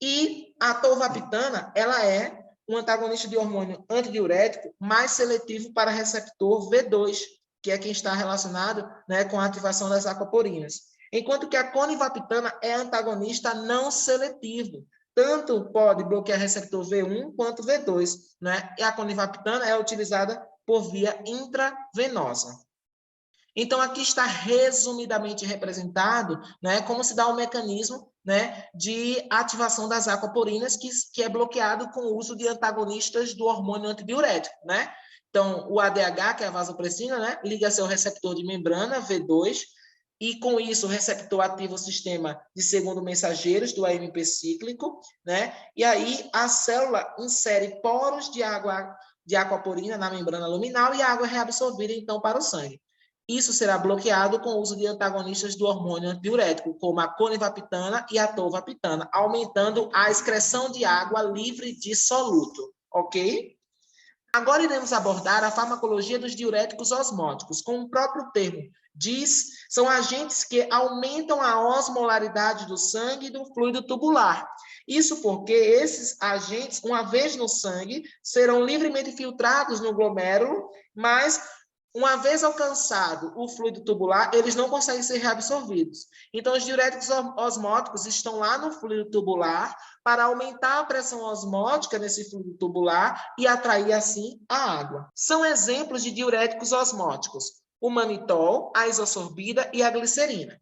E a tolvapitana, ela é um antagonista de hormônio antidiurético mais seletivo para receptor V2, que é quem está relacionado, né, com a ativação das aquaporinas. Enquanto que a conivaptana é antagonista não seletivo. Tanto pode bloquear receptor V1 quanto V2, né? E a conivaptana é utilizada por via intravenosa. Então, aqui está resumidamente representado, né, como se dá o mecanismo, né, de ativação das aquaporinas, que é bloqueado com o uso de antagonistas do hormônio antidiurético, né? Então, o ADH, que é a vasopressina, né, liga-se ao receptor de membrana, V2, e com isso o receptor ativa o sistema de segundo mensageiros do AMP cíclico, né? E aí a célula insere poros de água de aquaporina na membrana luminal e a água é reabsorvida então para o sangue. Isso será bloqueado com o uso de antagonistas do hormônio antidiurético, como a conivaptana e a tolvaptana, aumentando a excreção de água livre de soluto, ok? Agora iremos abordar a farmacologia dos diuréticos osmóticos. Como o próprio termo diz, são agentes que aumentam a osmolaridade do sangue e do fluido tubular. Isso porque esses agentes, uma vez no sangue, serão livremente filtrados no glomérulo, mas uma vez alcançado o fluido tubular, eles não conseguem ser reabsorvidos. Então, os diuréticos osmóticos estão lá no fluido tubular para aumentar a pressão osmótica nesse fluido tubular e atrair, assim, a água. São exemplos de diuréticos osmóticos: o manitol, a isosorbida e a glicerina.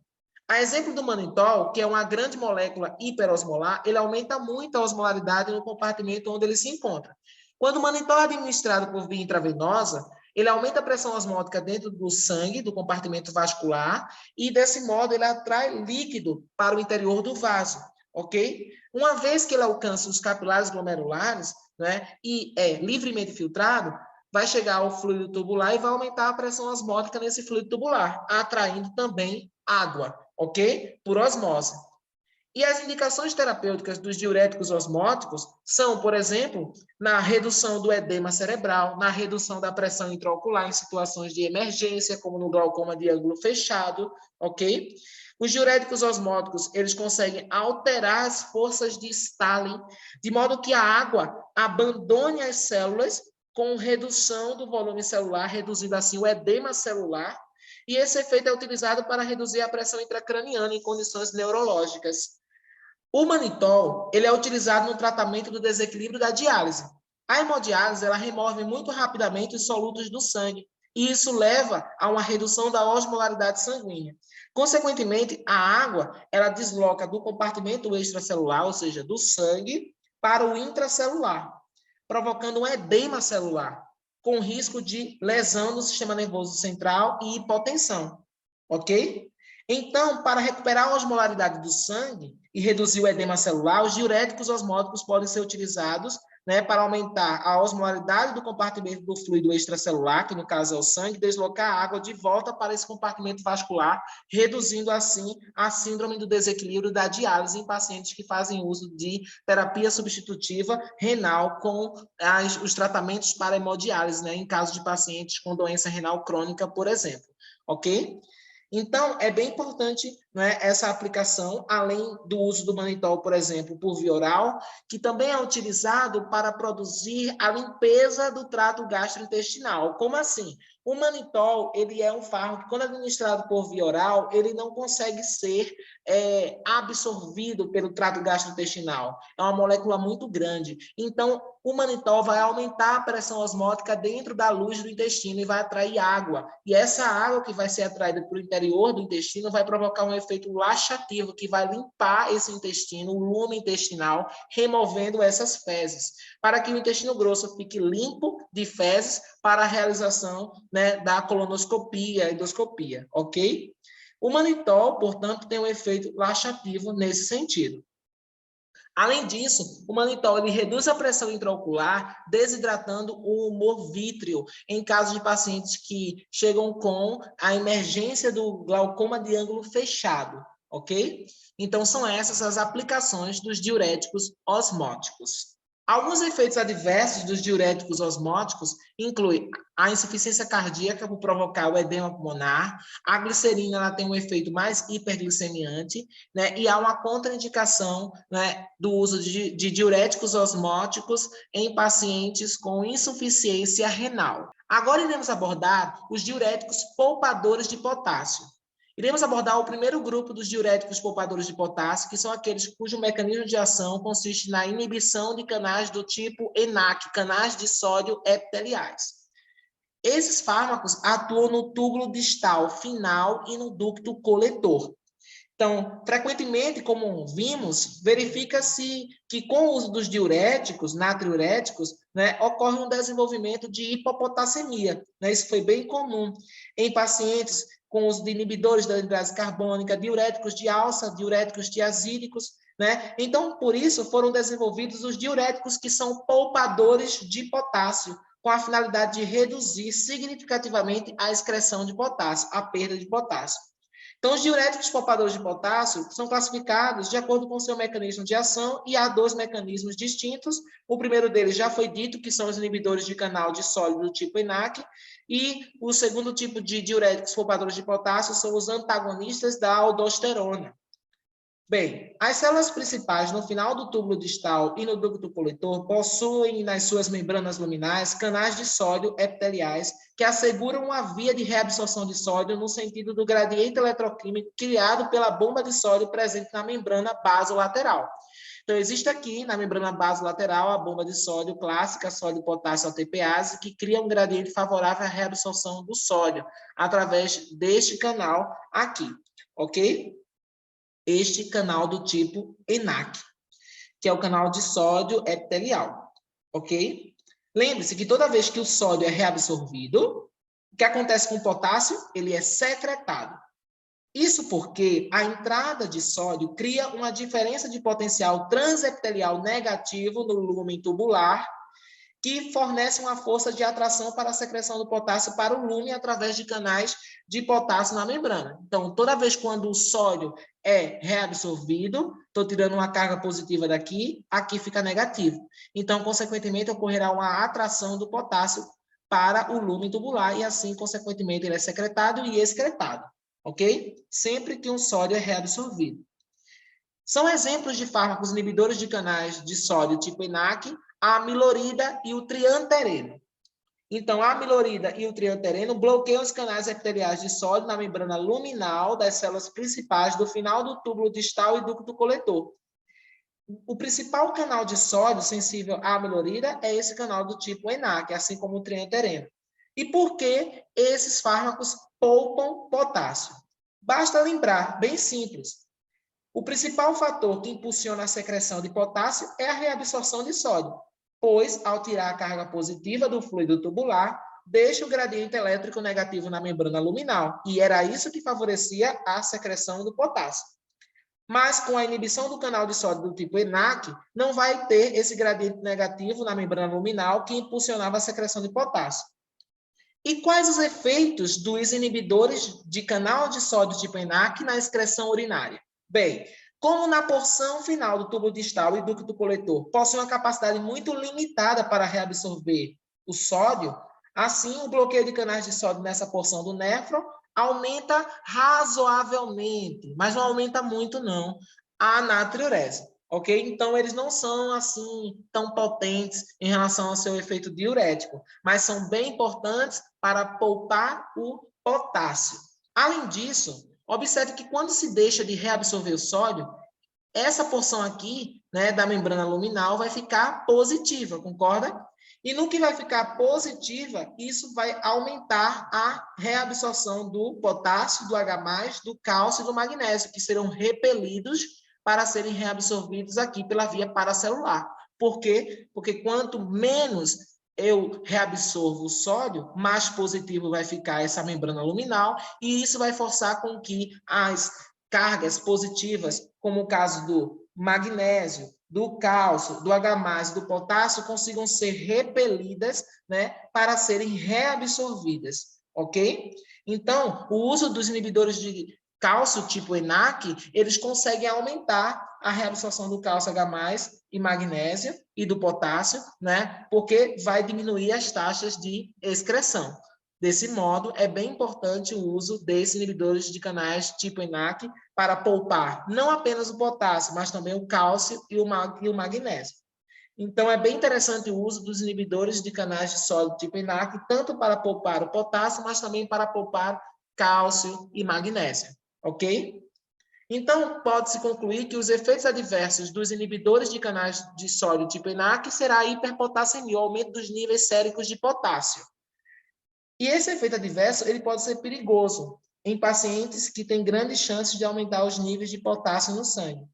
A exemplo do manitol, que é uma grande molécula hiperosmolar, ele aumenta muito a osmolaridade no compartimento onde ele se encontra. Quando o manitol é administrado por via intravenosa, ele aumenta a pressão osmótica dentro do sangue, do compartimento vascular, e desse modo ele atrai líquido para o interior do vaso, ok? Uma vez que ele alcança os capilares glomerulares, né, e é livremente filtrado, vai chegar ao fluido tubular e vai aumentar a pressão osmótica nesse fluido tubular, atraindo também água, ok? Por osmose. E as indicações terapêuticas dos diuréticos osmóticos são, por exemplo, na redução do edema cerebral, na redução da pressão intraocular em situações de emergência, como no glaucoma de ângulo fechado, ok? Os diuréticos osmóticos, eles conseguem alterar as forças de Stalin, de modo que a água abandone as células com redução do volume celular, reduzindo assim o edema celular, e esse efeito é utilizado para reduzir a pressão intracraniana em condições neurológicas. O manitol, ele é utilizado no tratamento do desequilíbrio da diálise. A hemodiálise, ela remove muito rapidamente os solutos do sangue, e isso leva a uma redução da osmolaridade sanguínea. Consequentemente, a água, ela desloca do compartimento extracelular, ou seja, do sangue, para o intracelular, provocando um edema celular, com risco de lesão do sistema nervoso central e hipotensão, ok? Então, para recuperar a osmolaridade do sangue e reduzir o edema celular, os diuréticos osmóticos podem ser utilizados, né, para aumentar a osmolaridade do compartimento do fluido extracelular, que no caso é o sangue, deslocar a água de volta para esse compartimento vascular, reduzindo assim a síndrome do desequilíbrio da diálise em pacientes que fazem uso de terapia substitutiva renal com os tratamentos para hemodiálise, né, em caso de pacientes com doença renal crônica, por exemplo, ok? Então, é bem importante, né, essa aplicação, além do uso do manitol, por exemplo, por via oral, que também é utilizado para produzir a limpeza do trato gastrointestinal. Como assim? O manitol, ele é um fármaco que, quando administrado por via oral, ele não consegue ser absorvido pelo trato gastrointestinal. É uma molécula muito grande. Então, o manitol vai aumentar a pressão osmótica dentro da luz do intestino e vai atrair água. E essa água que vai ser atraída para o interior do intestino vai provocar um efeito laxativo que vai limpar esse intestino, o lume intestinal, removendo essas fezes, para que o intestino grosso fique limpo de fezes para a realização, né, da colonoscopia, endoscopia, ok? O manitol, portanto, tem um efeito laxativo nesse sentido. Além disso, o manitol ele reduz a pressão intraocular, desidratando o humor vítreo em caso de pacientes que chegam com a emergência do glaucoma de ângulo fechado, ok? Então, são essas as aplicações dos diuréticos osmóticos. Alguns efeitos adversos dos diuréticos osmóticos incluem a insuficiência cardíaca por provocar o edema pulmonar, a glicerina ela tem um efeito mais hiperglicemiante, né, e há uma contraindicação, né, do uso de diuréticos osmóticos em pacientes com insuficiência renal. Agora iremos abordar os diuréticos poupadores de potássio. Iremos abordar o primeiro grupo dos diuréticos poupadores de potássio, que são aqueles cujo mecanismo de ação consiste na inibição de canais do tipo ENaC, canais de sódio epiteliais. Esses fármacos atuam no túbulo distal final e no ducto coletor. Então, frequentemente, como vimos, verifica-se que com o uso dos diuréticos, natriuréticos, né, ocorre um desenvolvimento de hipopotassemia. Né? Isso foi bem comum em pacientes com o uso de inibidores da anidase carbônica, diuréticos de alça, diuréticos tiazídicos, né? Então, por isso, foram desenvolvidos os diuréticos que são poupadores de potássio, com a finalidade de reduzir significativamente a excreção de potássio, a perda de potássio. Então, os diuréticos poupadores de potássio são classificados de acordo com o seu mecanismo de ação e há dois mecanismos distintos. O primeiro deles já foi dito, que são os inibidores de canal de sódio do tipo ENaC, e o segundo tipo de diuréticos poupadores de potássio são os antagonistas da aldosterona. Bem, as células principais no final do túbulo distal e no ducto coletor possuem nas suas membranas luminais canais de sódio epiteliais que asseguram uma via de reabsorção de sódio no sentido do gradiente eletroquímico criado pela bomba de sódio presente na membrana basolateral. Então, existe aqui na membrana basolateral a bomba de sódio clássica, sódio-potássio ATPase, que cria um gradiente favorável à reabsorção do sódio através deste canal aqui, ok? Este canal do tipo ENaC, que é o canal de sódio epitelial, ok? Lembre-se que toda vez que o sódio é reabsorvido, o que acontece com o potássio? Ele é secretado. Isso porque a entrada de sódio cria uma diferença de potencial transepitelial negativo no lúmen tubular, que fornece uma força de atração para a secreção do potássio para o lúmen através de canais de potássio na membrana. Então, toda vez quando o sódio é reabsorvido, estou tirando uma carga positiva daqui, aqui fica negativo. Então, consequentemente, ocorrerá uma atração do potássio para o lúmen tubular e assim, consequentemente, ele é secretado e excretado, ok? Sempre que um sódio é reabsorvido. São exemplos de fármacos inibidores de canais de sódio tipo ENaC, a amilorida e o triantereno. Então, a amilorida e o triantereno bloqueiam os canais epiteliais de sódio na membrana luminal das células principais do final do túbulo distal e ducto coletor. O principal canal de sódio sensível à amilorida é esse canal do tipo ENaC, assim como o triantereno. E por que esses fármacos poupam potássio? Basta lembrar, bem simples, o principal fator que impulsiona a secreção de potássio é a reabsorção de sódio, pois, ao tirar a carga positiva do fluido tubular, deixa o gradiente elétrico negativo na membrana luminal, e era isso que favorecia a secreção do potássio. Mas, com a inibição do canal de sódio do tipo ENaC, não vai ter esse gradiente negativo na membrana luminal que impulsionava a secreção de potássio. E quais os efeitos dos inibidores de canal de sódio tipo ENaC na excreção urinária? Bem, como na porção final do tubo distal e ducto coletor possui uma capacidade muito limitada para reabsorver o sódio, assim o bloqueio de canais de sódio nessa porção do néfron aumenta razoavelmente, mas não aumenta muito não, a natriurese, ok? Então, eles não são assim tão potentes em relação ao seu efeito diurético, mas são bem importantes para poupar o potássio. Além disso, observe que quando se deixa de reabsorver o sódio, essa porção aqui, né, da membrana luminal vai ficar positiva, concorda? E no que vai ficar positiva, isso vai aumentar a reabsorção do potássio, do H+, do cálcio e do magnésio, que serão repelidos para serem reabsorvidos aqui pela via paracelular. Por quê? Porque quanto menos eu reabsorvo o sódio, mais positivo vai ficar essa membrana luminal, e isso vai forçar com que as cargas positivas, como o caso do magnésio, do cálcio, do H+, do potássio, consigam ser repelidas, né, para serem reabsorvidas, ok? Então, o uso dos inibidores de cálcio tipo ENaC, eles conseguem aumentar a reabsorção do cálcio H+, e magnésio e do potássio, né? Porque vai diminuir as taxas de excreção. Desse modo, é bem importante o uso desses inibidores de canais tipo ENaC para poupar não apenas o potássio, mas também o cálcio e o magnésio. Então, é bem interessante o uso dos inibidores de canais de sódio tipo ENaC, tanto para poupar o potássio, mas também para poupar cálcio e magnésio, ok? Então, pode-se concluir que os efeitos adversos dos inibidores de canais de sódio tipo ENaC será a hiperpotassemia, o aumento dos níveis séricos de potássio. E esse efeito adverso ele pode ser perigoso em pacientes que têm grandes chances de aumentar os níveis de potássio no sangue.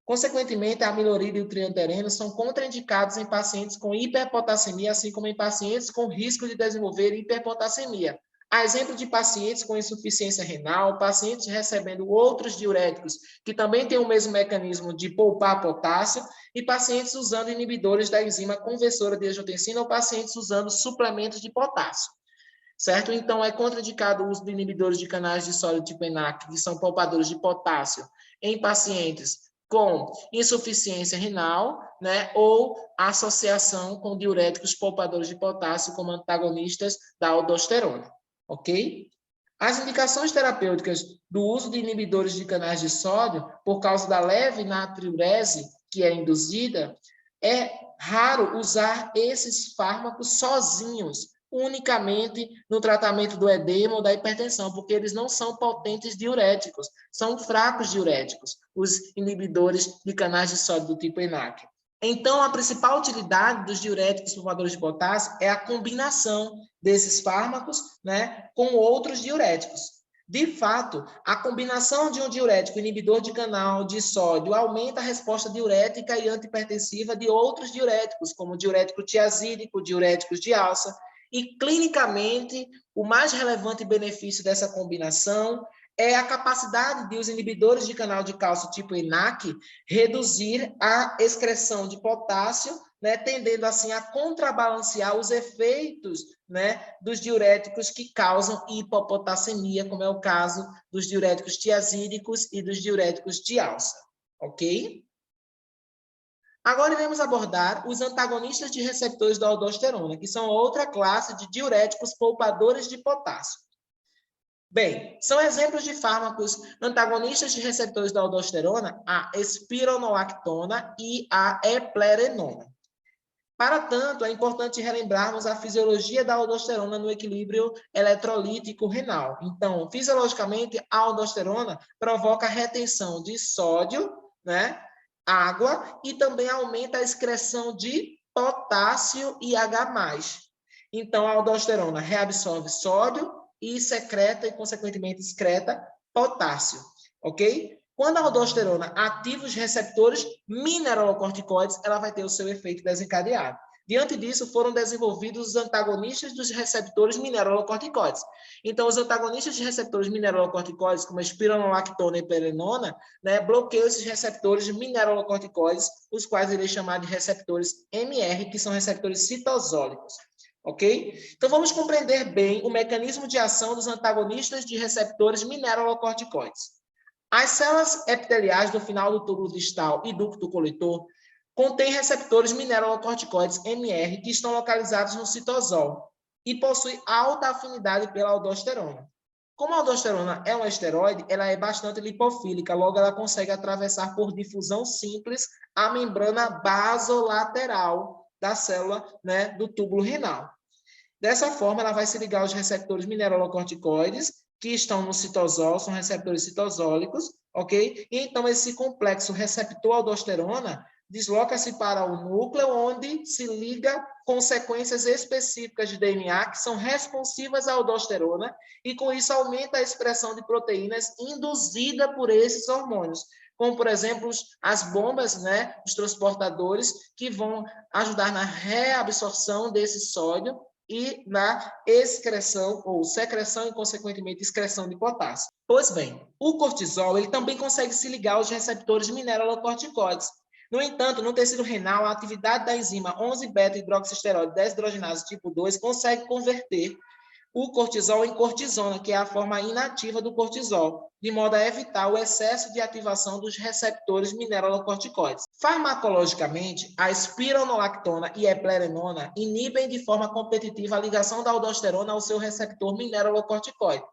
Consequentemente, a amilorida e o triantereno são contraindicados em pacientes com hiperpotassemia, assim como em pacientes com risco de desenvolver hiperpotassemia. A exemplo de pacientes com insuficiência renal, pacientes recebendo outros diuréticos que também têm o mesmo mecanismo de poupar potássio e pacientes usando inibidores da enzima conversora de angiotensina ou pacientes usando suplementos de potássio. Certo? Então, é contraindicado o uso de inibidores de canais de sódio tipo ENaC, que são poupadores de potássio, em pacientes com insuficiência renal, né, ou associação com diuréticos poupadores de potássio, como antagonistas da aldosterona, ok? As indicações terapêuticas do uso de inibidores de canais de sódio, por causa da leve natriurese que é induzida, é raro usar esses fármacos sozinhos, unicamente no tratamento do edema ou da hipertensão, porque eles não são potentes diuréticos, são fracos diuréticos, os inibidores de canais de sódio do tipo ENaC. Então, a principal utilidade dos diuréticos poupadores de potássio é a combinação desses fármacos, né, com outros diuréticos. De fato, a combinação de um diurético inibidor de canal de sódio aumenta a resposta diurética e antihipertensiva de outros diuréticos, como o diurético tiazídico, diuréticos de alça. E, clinicamente, o mais relevante benefício dessa combinação é a capacidade de os inibidores de canal de cálcio tipo ENaC reduzir a excreção de potássio, né, tendendo assim a contrabalancear os efeitos, né, dos diuréticos que causam hipopotassemia, como é o caso dos diuréticos tiazídicos e dos diuréticos de alça, ok? Agora iremos abordar os antagonistas de receptores da aldosterona, que são outra classe de diuréticos poupadores de potássio. Bem, são exemplos de fármacos antagonistas de receptores da aldosterona, a espironolactona e a eplerenona. Para tanto, é importante relembrarmos a fisiologia da aldosterona no equilíbrio eletrolítico renal. Então, fisiologicamente, a aldosterona provoca retenção de sódio, né, água, e também aumenta a excreção de potássio e H+. Então, a aldosterona reabsorve sódio e secreta, e consequentemente excreta, potássio, ok? Quando a aldosterona ativa os receptores mineralocorticoides, ela vai ter o seu efeito desencadeado. Diante disso, foram desenvolvidos os antagonistas dos receptores mineralocorticoides. Então, os antagonistas de receptores mineralocorticoides, como a espironolactona e eplerenona, né, bloqueiam esses receptores mineralocorticoides, os quais irei chamar de receptores MR, que são receptores citosólicos. Ok? Então, vamos compreender bem o mecanismo de ação dos antagonistas de receptores mineralocorticoides. As células epiteliais do final do túbulo distal e ducto coletor contêm receptores mineralocorticoides MR que estão localizados no citosol e possuem alta afinidade pela aldosterona. Como a aldosterona é um esteroide, ela é bastante lipofílica, logo ela consegue atravessar por difusão simples a membrana basolateral da célula, né, do túbulo renal. Dessa forma, ela vai se ligar aos receptores mineralocorticoides, que estão no citosol, são receptores citosólicos, ok? E então, esse complexo receptor-aldosterona desloca-se para o núcleo, onde se liga com sequências específicas de DNA que são responsivas à aldosterona, e com isso aumenta a expressão de proteínas induzida por esses hormônios, como, por exemplo, as bombas, né, os transportadores, que vão ajudar na reabsorção desse sódio e na excreção ou secreção e, consequentemente, excreção de potássio. Pois bem, o cortisol ele também consegue se ligar aos receptores mineralocorticoides. No entanto, no tecido renal, a atividade da enzima 11-beta-hidroxisteroide deshidrogenase tipo 2 consegue converter o cortisol em cortisona, que é a forma inativa do cortisol, de modo a evitar o excesso de ativação dos receptores mineralocorticoides. Farmacologicamente, a espironolactona e a eplerenona inibem de forma competitiva a ligação da aldosterona ao seu receptor mineralocorticoide.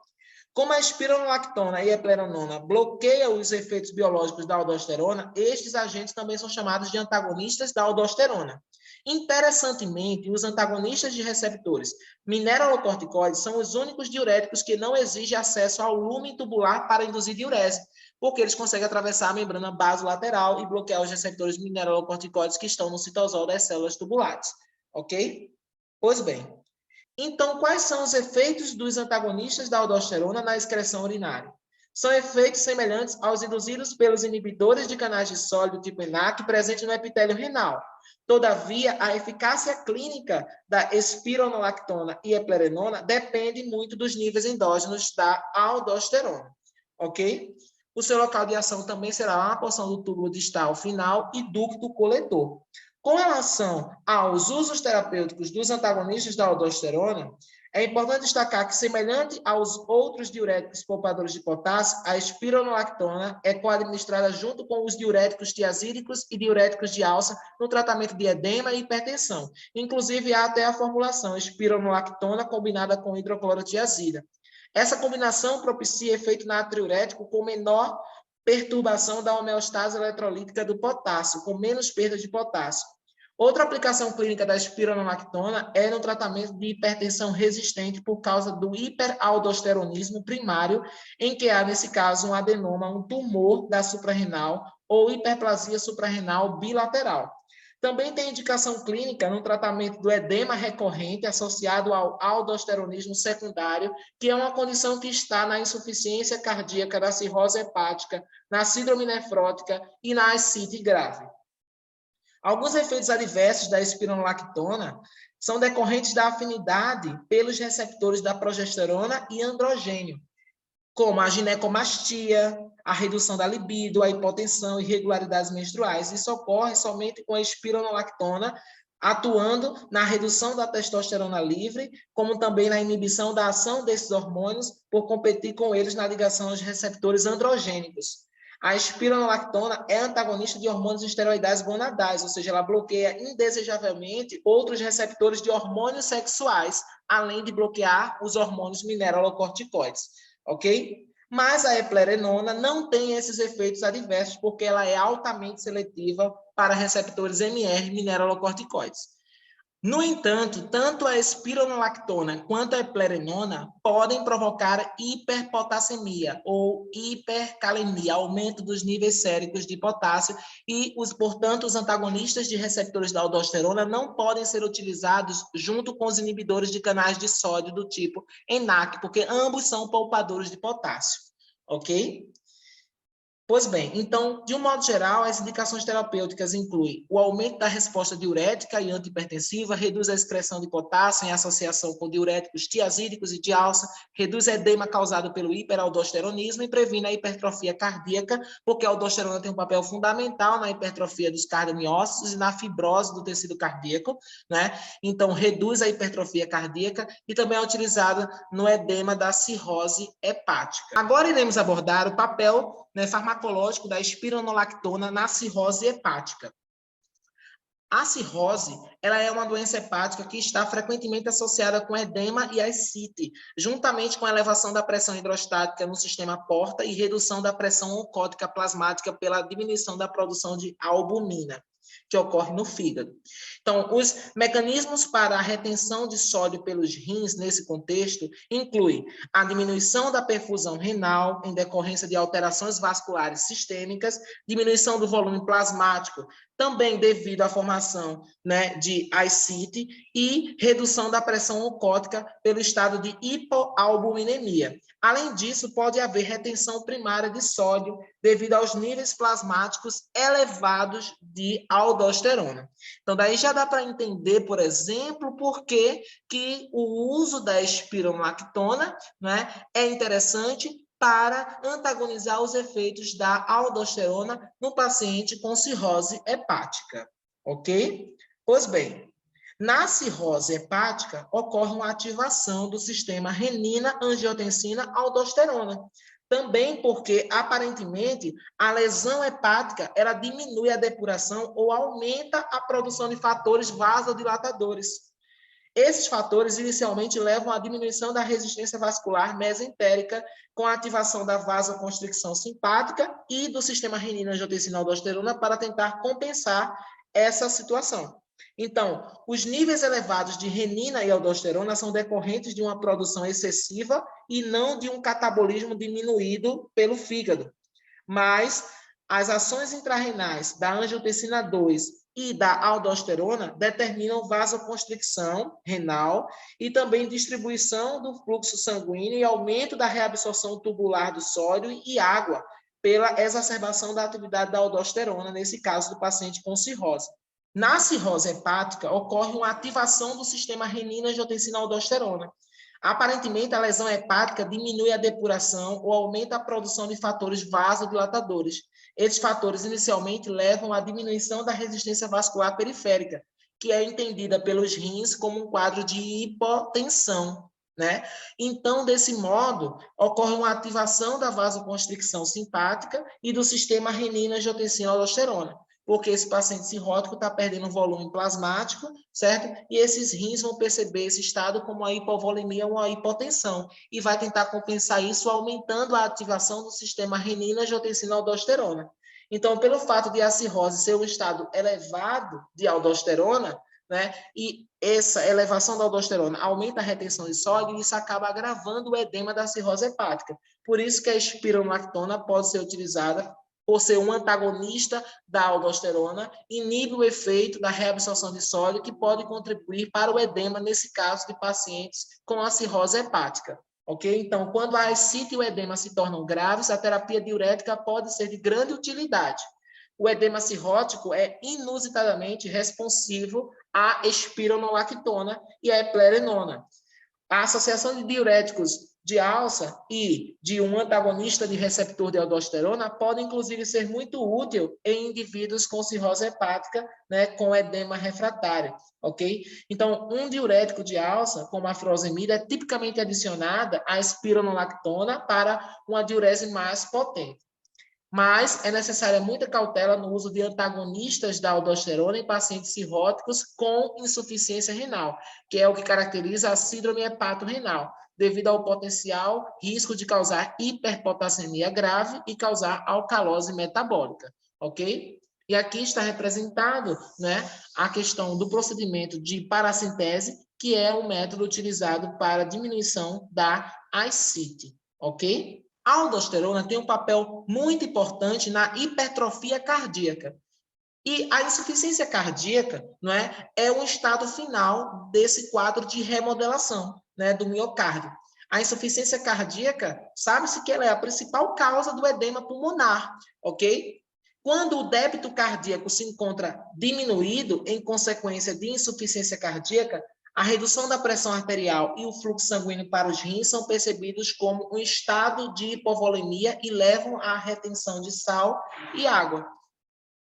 Como a espironolactona e a eplerenona bloqueiam os efeitos biológicos da aldosterona, estes agentes também são chamados de antagonistas da aldosterona. Interessantemente, os antagonistas de receptores mineralocorticoides são os únicos diuréticos que não exigem acesso ao lumen tubular para induzir diurese, porque eles conseguem atravessar a membrana basolateral e bloquear os receptores mineralocorticoides que estão no citosol das células tubulares. Ok? Pois bem, então, quais são os efeitos dos antagonistas da aldosterona na excreção urinária? São efeitos semelhantes aos induzidos pelos inibidores de canais de sólido tipo ENaC presentes no epitélio renal. Todavia, a eficácia clínica da espironolactona e eplerenona depende muito dos níveis endógenos da aldosterona, ok? O seu local de ação também será uma porção do túbulo distal final e ducto coletor. Com relação aos usos terapêuticos dos antagonistas da aldosterona, é importante destacar que, semelhante aos outros diuréticos poupadores de potássio, a espironolactona é coadministrada junto com os diuréticos tiazídicos e diuréticos de alça no tratamento de edema e hipertensão. Inclusive, há até a formulação espironolactona combinada com hidroclorotiazida. Essa combinação propicia efeito natriurético com menor perturbação da homeostase eletrolítica do potássio, com menos perda de potássio. Outra aplicação clínica da espironolactona é no tratamento de hipertensão resistente por causa do hiperaldosteronismo primário, em que há, nesse caso, um adenoma, um tumor da suprarrenal ou hiperplasia suprarrenal bilateral. Também tem indicação clínica no tratamento do edema recorrente associado ao aldosteronismo secundário, que é uma condição que está na insuficiência cardíaca, na cirrose hepática, na síndrome nefrótica e na ascite grave. Alguns efeitos adversos da espironolactona são decorrentes da afinidade pelos receptores da progesterona e androgênio, como a ginecomastia, a redução da libido, a hipotensão e irregularidades menstruais. Isso ocorre somente com a espironolactona, atuando na redução da testosterona livre, como também na inibição da ação desses hormônios, por competir com eles na ligação aos receptores androgênicos. A espironolactona é antagonista de hormônios esteroidais gonadais, ou seja, ela bloqueia indesejavelmente outros receptores de hormônios sexuais, além de bloquear os hormônios mineralocorticoides. Ok? Mas a eplerenona não tem esses efeitos adversos porque ela é altamente seletiva para receptores MR mineralocorticoides. No entanto, tanto a espironolactona quanto a eplerenona podem provocar hiperpotassemia ou hipercalemia, aumento dos níveis séricos de potássio e, portanto, os antagonistas de receptores da aldosterona não podem ser utilizados junto com os inibidores de canais de sódio do tipo ENaC, porque ambos são poupadores de potássio, ok? Pois bem, então, de um modo geral, as indicações terapêuticas incluem o aumento da resposta diurética e antihipertensiva, reduz a excreção de potássio em associação com diuréticos tiazídicos e de alça, reduz edema causado pelo hiperaldosteronismo e previne a hipertrofia cardíaca, porque a aldosterona tem um papel fundamental na hipertrofia dos cardiomiócitos e na fibrose do tecido cardíaco, né? Então, reduz a hipertrofia cardíaca e também é utilizada no edema da cirrose hepática. Agora iremos abordar o papel farmacológico da espironolactona na cirrose hepática. A cirrose, ela é uma doença hepática que está frequentemente associada com edema e ascite, juntamente com a elevação da pressão hidrostática no sistema porta e redução da pressão oncótica plasmática pela diminuição da produção de albumina, que ocorre no fígado. Então, os mecanismos para a retenção de sódio pelos rins nesse contexto incluem a diminuição da perfusão renal em decorrência de alterações vasculares sistêmicas, diminuição do volume plasmático, também devido à formação, né, de ascite e redução da pressão oncótica pelo estado de hipoalbuminemia. Além disso, pode haver retenção primária de sódio devido aos níveis plasmáticos elevados de aldosterona. Então, daí já dá para entender, por exemplo, por que o uso da espironolactona, né, é interessante para antagonizar os efeitos da aldosterona no paciente com cirrose hepática, ok? Pois bem, Na cirrose hepática, ocorre uma ativação do sistema renina, angiotensina, aldosterona. Também porque, aparentemente, a lesão hepática ela diminui a depuração ou aumenta a produção de fatores vasodilatadores. Esses fatores inicialmente levam à diminuição da resistência vascular mesentérica com a ativação da vasoconstricção simpática e do sistema renina-angiotensina-aldosterona para tentar compensar essa situação. Então, os níveis elevados de renina e aldosterona são decorrentes de uma produção excessiva e não de um catabolismo diminuído pelo fígado. Mas as ações intrarrenais da angiotensina 2 e da aldosterona determinam vasoconstricção renal e também distribuição do fluxo sanguíneo e aumento da reabsorção tubular do sódio e água pela exacerbação da atividade da aldosterona, nesse caso do paciente com cirrose. Na cirrose hepática, ocorre uma ativação do sistema renina-angiotensina-aldosterona. Aparentemente, a lesão hepática diminui a depuração ou aumenta a produção de fatores vasodilatadores. Esses fatores inicialmente levam à diminuição da resistência vascular periférica, que é entendida pelos rins como um quadro de hipotensão, né? Então, desse modo, ocorre uma ativação da vasoconstricção simpática e do sistema renina-angiotensina-aldosterona, porque esse paciente cirrótico está perdendo volume plasmático, certo? E esses rins vão perceber esse estado como uma hipovolemia ou uma hipotensão, e vai tentar compensar isso aumentando a ativação do sistema renina-angiotensina-aldosterona. Então, pelo fato de a cirrose ser um estado elevado de aldosterona, né, e essa elevação da aldosterona aumenta a retenção de sódio, e isso acaba agravando o edema da cirrose hepática. Por isso que a espironolactona pode ser utilizada por ser um antagonista da aldosterona, inibe o efeito da reabsorção de sódio, que pode contribuir para o edema, nesse caso de pacientes com a cirrose hepática. Ok? Então, quando a ascite e o edema se tornam graves, a terapia diurética pode ser de grande utilidade. O edema cirrótico é inusitadamente responsivo à espironolactona e à eplerenona. A associação de diuréticos de alça e de um antagonista de receptor de aldosterona pode, inclusive, ser muito útil em indivíduos com cirrose hepática, né, com edema refratário, ok? Então, um diurético de alça, como a furosemida, é tipicamente adicionada à espironolactona para uma diurese mais potente. Mas é necessária muita cautela no uso de antagonistas da aldosterona em pacientes cirróticos com insuficiência renal, que é o que caracteriza a síndrome hepatorrenal, devido ao potencial risco de causar hiperpotassemia grave e causar alcalose metabólica, ok? E aqui está representado, né, a questão do procedimento de paracintese, que é o método utilizado para diminuição da ascite, ok? A aldosterona tem um papel muito importante na hipertrofia cardíaca. E a insuficiência cardíaca, não é, é um estado final desse quadro de remodelação, né, do miocárdio. A insuficiência cardíaca, sabe-se que ela é a principal causa do edema pulmonar, ok? Quando o débito cardíaco se encontra diminuído em consequência de insuficiência cardíaca, a redução da pressão arterial e o fluxo sanguíneo para os rins são percebidos como um estado de hipovolemia e levam à retenção de sal e água.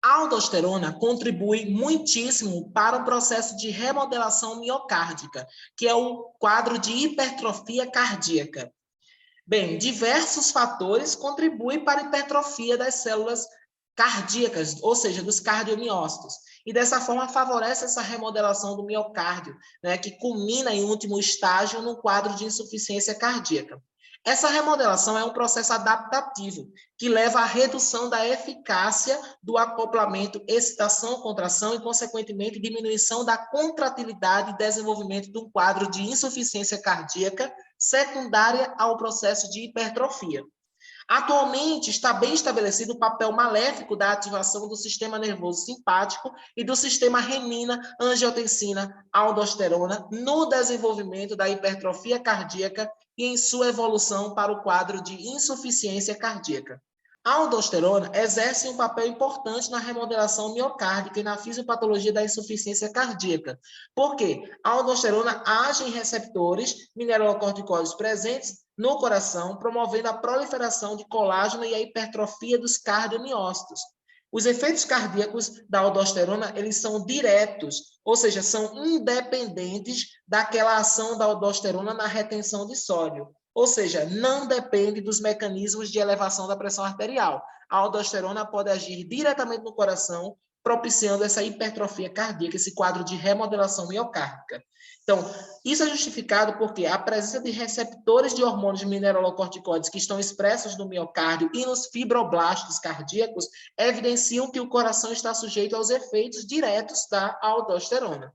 A aldosterona contribui muitíssimo para o processo de remodelação miocárdica, que é o quadro de hipertrofia cardíaca. Bem, diversos fatores contribuem para a hipertrofia das células cardíacas, ou seja, dos cardiomiócitos. E dessa forma favorece essa remodelação do miocárdio, né, que culmina em último estágio no quadro de insuficiência cardíaca. Essa remodelação é um processo adaptativo, que leva à redução da eficácia do acoplamento excitação-contração e, consequentemente, diminuição da contratilidade e desenvolvimento de um quadro de insuficiência cardíaca secundária ao processo de hipertrofia. Atualmente, está bem estabelecido o papel maléfico da ativação do sistema nervoso simpático e do sistema renina, angiotensina, aldosterona no desenvolvimento da hipertrofia cardíaca e em sua evolução para o quadro de insuficiência cardíaca. A aldosterona exerce um papel importante na remodelação miocárdica e na fisiopatologia da insuficiência cardíaca. Por quê? A aldosterona age em receptores mineralocorticoides presentes no coração, promovendo a proliferação de colágeno e a hipertrofia dos cardiomiócitos. Os efeitos cardíacos da aldosterona, eles são diretos, ou seja, são independentes daquela ação da aldosterona na retenção de sódio. Ou seja, não depende dos mecanismos de elevação da pressão arterial. A aldosterona pode agir diretamente no coração, propiciando essa hipertrofia cardíaca, esse quadro de remodelação miocárdica. Então, isso é justificado porque a presença de receptores de hormônios mineralocorticoides que estão expressos no miocárdio e nos fibroblastos cardíacos evidenciam que o coração está sujeito aos efeitos diretos da aldosterona.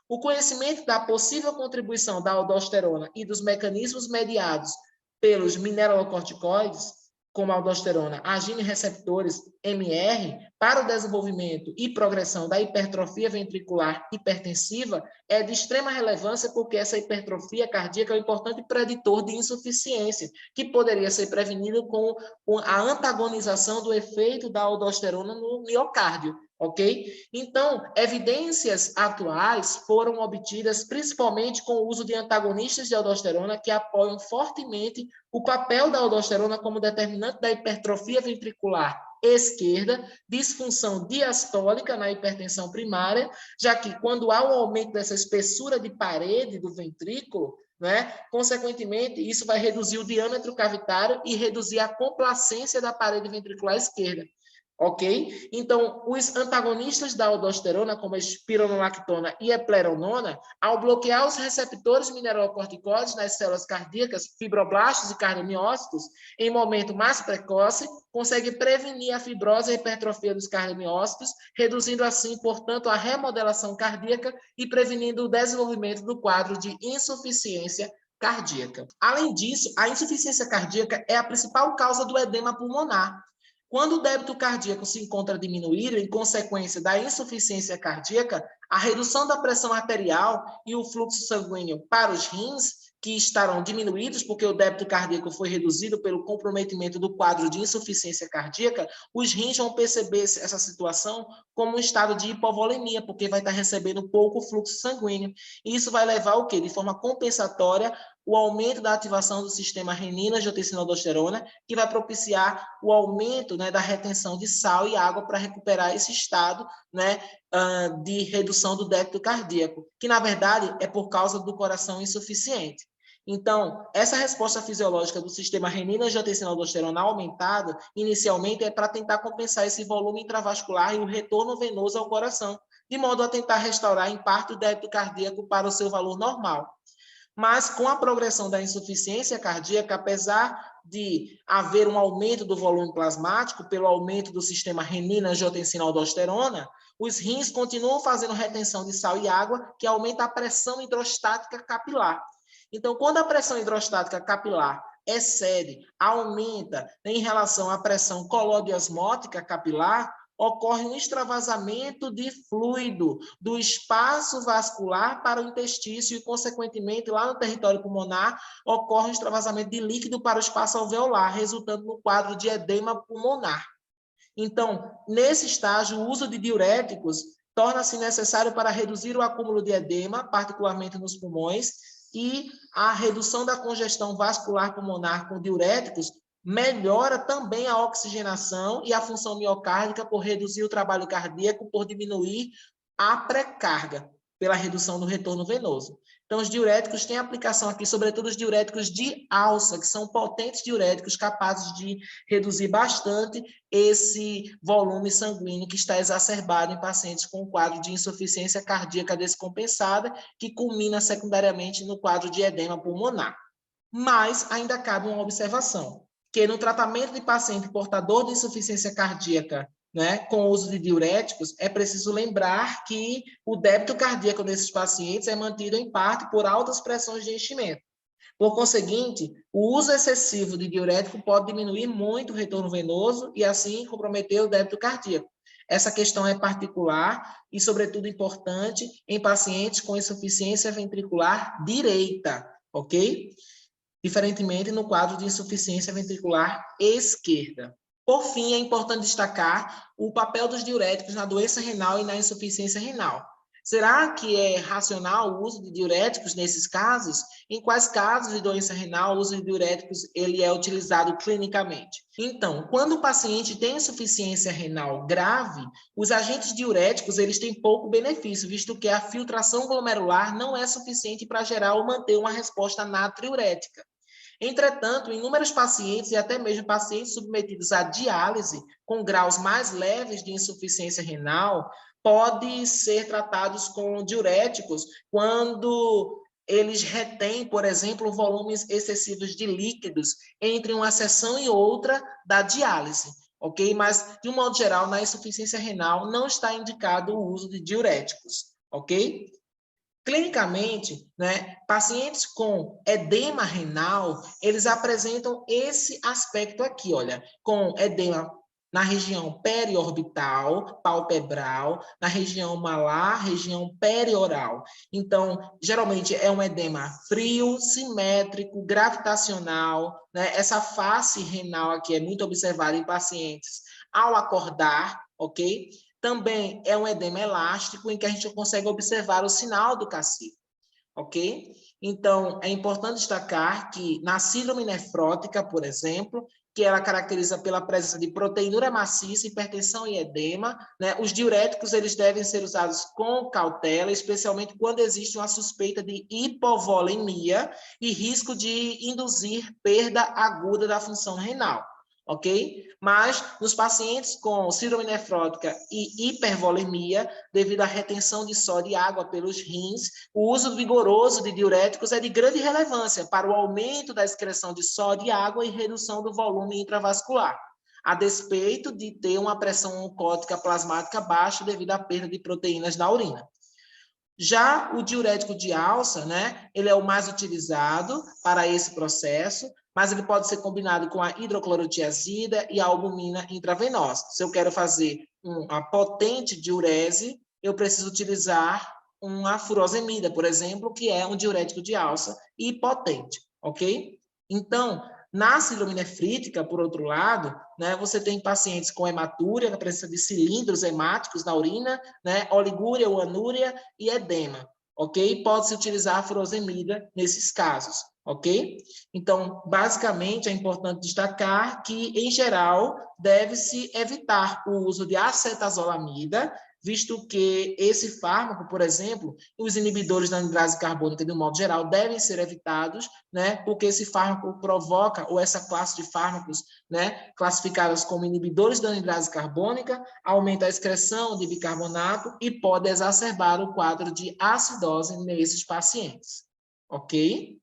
O conhecimento da possível contribuição da aldosterona e dos mecanismos mediados pelos mineralocorticoides, como a aldosterona, agindo em receptores MR, para o desenvolvimento e progressão da hipertrofia ventricular hipertensiva, é de extrema relevância porque essa hipertrofia cardíaca é um importante preditor de insuficiência, que poderia ser prevenido com a antagonização do efeito da aldosterona no miocárdio. Ok? Então, evidências atuais foram obtidas principalmente com o uso de antagonistas de aldosterona que apoiam fortemente o papel da aldosterona como determinante da hipertrofia ventricular esquerda, disfunção diastólica na hipertensão primária, já que quando há um aumento dessa espessura de parede do ventrículo, né, consequentemente, isso vai reduzir o diâmetro cavitário e reduzir a complacência da parede ventricular esquerda. Ok? Então, os antagonistas da aldosterona, como a espironolactona e a pleronona, ao bloquear os receptores mineralocorticoides nas células cardíacas, fibroblastos e cardiomiócitos, em momento mais precoce, consegue prevenir a fibrose e a hipertrofia dos cardiomiócitos, reduzindo assim, portanto, a remodelação cardíaca e prevenindo o desenvolvimento do quadro de insuficiência cardíaca. Além disso, a insuficiência cardíaca é a principal causa do edema pulmonar. Quando o débito cardíaco se encontra diminuído em consequência da insuficiência cardíaca, a redução da pressão arterial e o fluxo sanguíneo para os rins, que estarão diminuídos porque o débito cardíaco foi reduzido pelo comprometimento do quadro de insuficiência cardíaca, os rins vão perceber essa situação como um estado de hipovolemia, porque vai estar recebendo pouco fluxo sanguíneo. E isso vai levar o quê? De forma compensatória, o aumento da ativação do sistema renina-angiotensina-aldosterona, que vai propiciar o aumento, né, da retenção de sal e água para recuperar esse estado, né, de redução do débito cardíaco, que, na verdade, é por causa do coração insuficiente. Então, essa resposta fisiológica do sistema renina-angiotensina-aldosterona aumentado, inicialmente, é para tentar compensar esse volume intravascular e o retorno venoso ao coração, de modo a tentar restaurar, em parte, o débito cardíaco para o seu valor normal. Mas, com a progressão da insuficiência cardíaca, apesar de haver um aumento do volume plasmático pelo aumento do sistema renina-angiotensina-aldosterona, os rins continuam fazendo retenção de sal e água, que aumenta a pressão hidrostática capilar. Então, quando a pressão hidrostática capilar excede, aumenta em relação à pressão colodiosmótica capilar, ocorre um extravasamento de fluido do espaço vascular para o intestício e, consequentemente, lá no território pulmonar, ocorre um extravasamento de líquido para o espaço alveolar, resultando no quadro de edema pulmonar. Então, nesse estágio, o uso de diuréticos torna-se necessário para reduzir o acúmulo de edema, particularmente nos pulmões, e a redução da congestão vascular pulmonar com diuréticos melhora também a oxigenação e a função miocárdica por reduzir o trabalho cardíaco, por diminuir a pré-carga, pela redução do retorno venoso. Então, os diuréticos têm aplicação aqui, sobretudo os diuréticos de alça, que são potentes diuréticos capazes de reduzir bastante esse volume sanguíneo que está exacerbado em pacientes com quadro de insuficiência cardíaca descompensada, que culmina secundariamente no quadro de edema pulmonar. Mas ainda cabe uma observação, que no tratamento de paciente portador de insuficiência cardíaca, né, com o uso de diuréticos, é preciso lembrar que o débito cardíaco desses pacientes é mantido em parte por altas pressões de enchimento. Por conseguinte, o uso excessivo de diurético pode diminuir muito o retorno venoso e, assim, comprometer o débito cardíaco. Essa questão é particular e, sobretudo, importante em pacientes com insuficiência ventricular direita, ok? Diferentemente no quadro de insuficiência ventricular esquerda. Por fim, é importante destacar o papel dos diuréticos na doença renal e na insuficiência renal. Será que é racional o uso de diuréticos nesses casos? Em quais casos de doença renal o uso de diuréticos ele é utilizado clinicamente? Então, quando o paciente tem insuficiência renal grave, os agentes diuréticos eles têm pouco benefício, visto que a filtração glomerular não é suficiente para gerar ou manter uma resposta natriurética. Entretanto, inúmeros pacientes e até mesmo pacientes submetidos à diálise com graus mais leves de insuficiência renal podem ser tratados com diuréticos quando eles retêm, por exemplo, volumes excessivos de líquidos entre uma sessão e outra da diálise, ok? Mas, de um modo geral, na insuficiência renal não está indicado o uso de diuréticos, ok? Clinicamente, né, pacientes com edema renal, eles apresentam esse aspecto aqui, olha, com edema na região periorbital, palpebral, na região malar, região perioral. Então, geralmente é um edema frio, simétrico, gravitacional, né? Essa face renal aqui é muito observada em pacientes ao acordar, ok? Também é um edema elástico em que a gente consegue observar o sinal do cacife, ok? Então, é importante destacar que na síndrome nefrótica, por exemplo, que ela caracteriza pela presença de proteinúria maciça, hipertensão e edema, né? Os diuréticos eles devem ser usados com cautela, especialmente quando existe uma suspeita de hipovolemia e risco de induzir perda aguda da função renal. Ok? Mas nos pacientes com síndrome nefrótica e hipervolemia, devido à retenção de sódio e água pelos rins, o uso vigoroso de diuréticos é de grande relevância para o aumento da excreção de sódio e água e redução do volume intravascular, a despeito de ter uma pressão oncótica plasmática baixa devido à perda de proteínas na urina. Já o diurético de alça, né, ele é o mais utilizado para esse processo, mas ele pode ser combinado com a hidroclorotiazida e a albumina intravenosa. Se eu quero fazer uma potente diurese, eu preciso utilizar uma furosemida, por exemplo, que é um diurético de alça e potente, ok? Então, na síndrome nefrítica, por outro lado, né, você tem pacientes com hematúria, a presença de cilindros hemáticos na urina, né, oligúria ou anúria e edema, ok? Pode-se utilizar a furosemida nesses casos, ok? Então, basicamente, é importante destacar que, em geral, deve-se evitar o uso de acetazolamida, visto que esse fármaco, por exemplo, os inibidores da anidrase carbônica, de um modo geral, devem ser evitados, né, porque esse fármaco provoca, ou essa classe de fármacos, né, classificados como inibidores da anidrase carbônica, aumenta a excreção de bicarbonato e pode exacerbar o quadro de acidose nesses pacientes. Ok?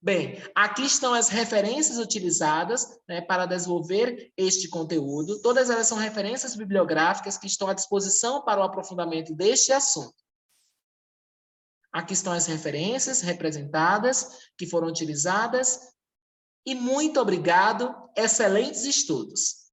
Bem, aqui estão as referências utilizadas, né, para desenvolver este conteúdo. Todas elas são referências bibliográficas que estão à disposição para o aprofundamento deste assunto. Aqui estão as referências representadas que foram utilizadas. E muito obrigado, excelentes estudos!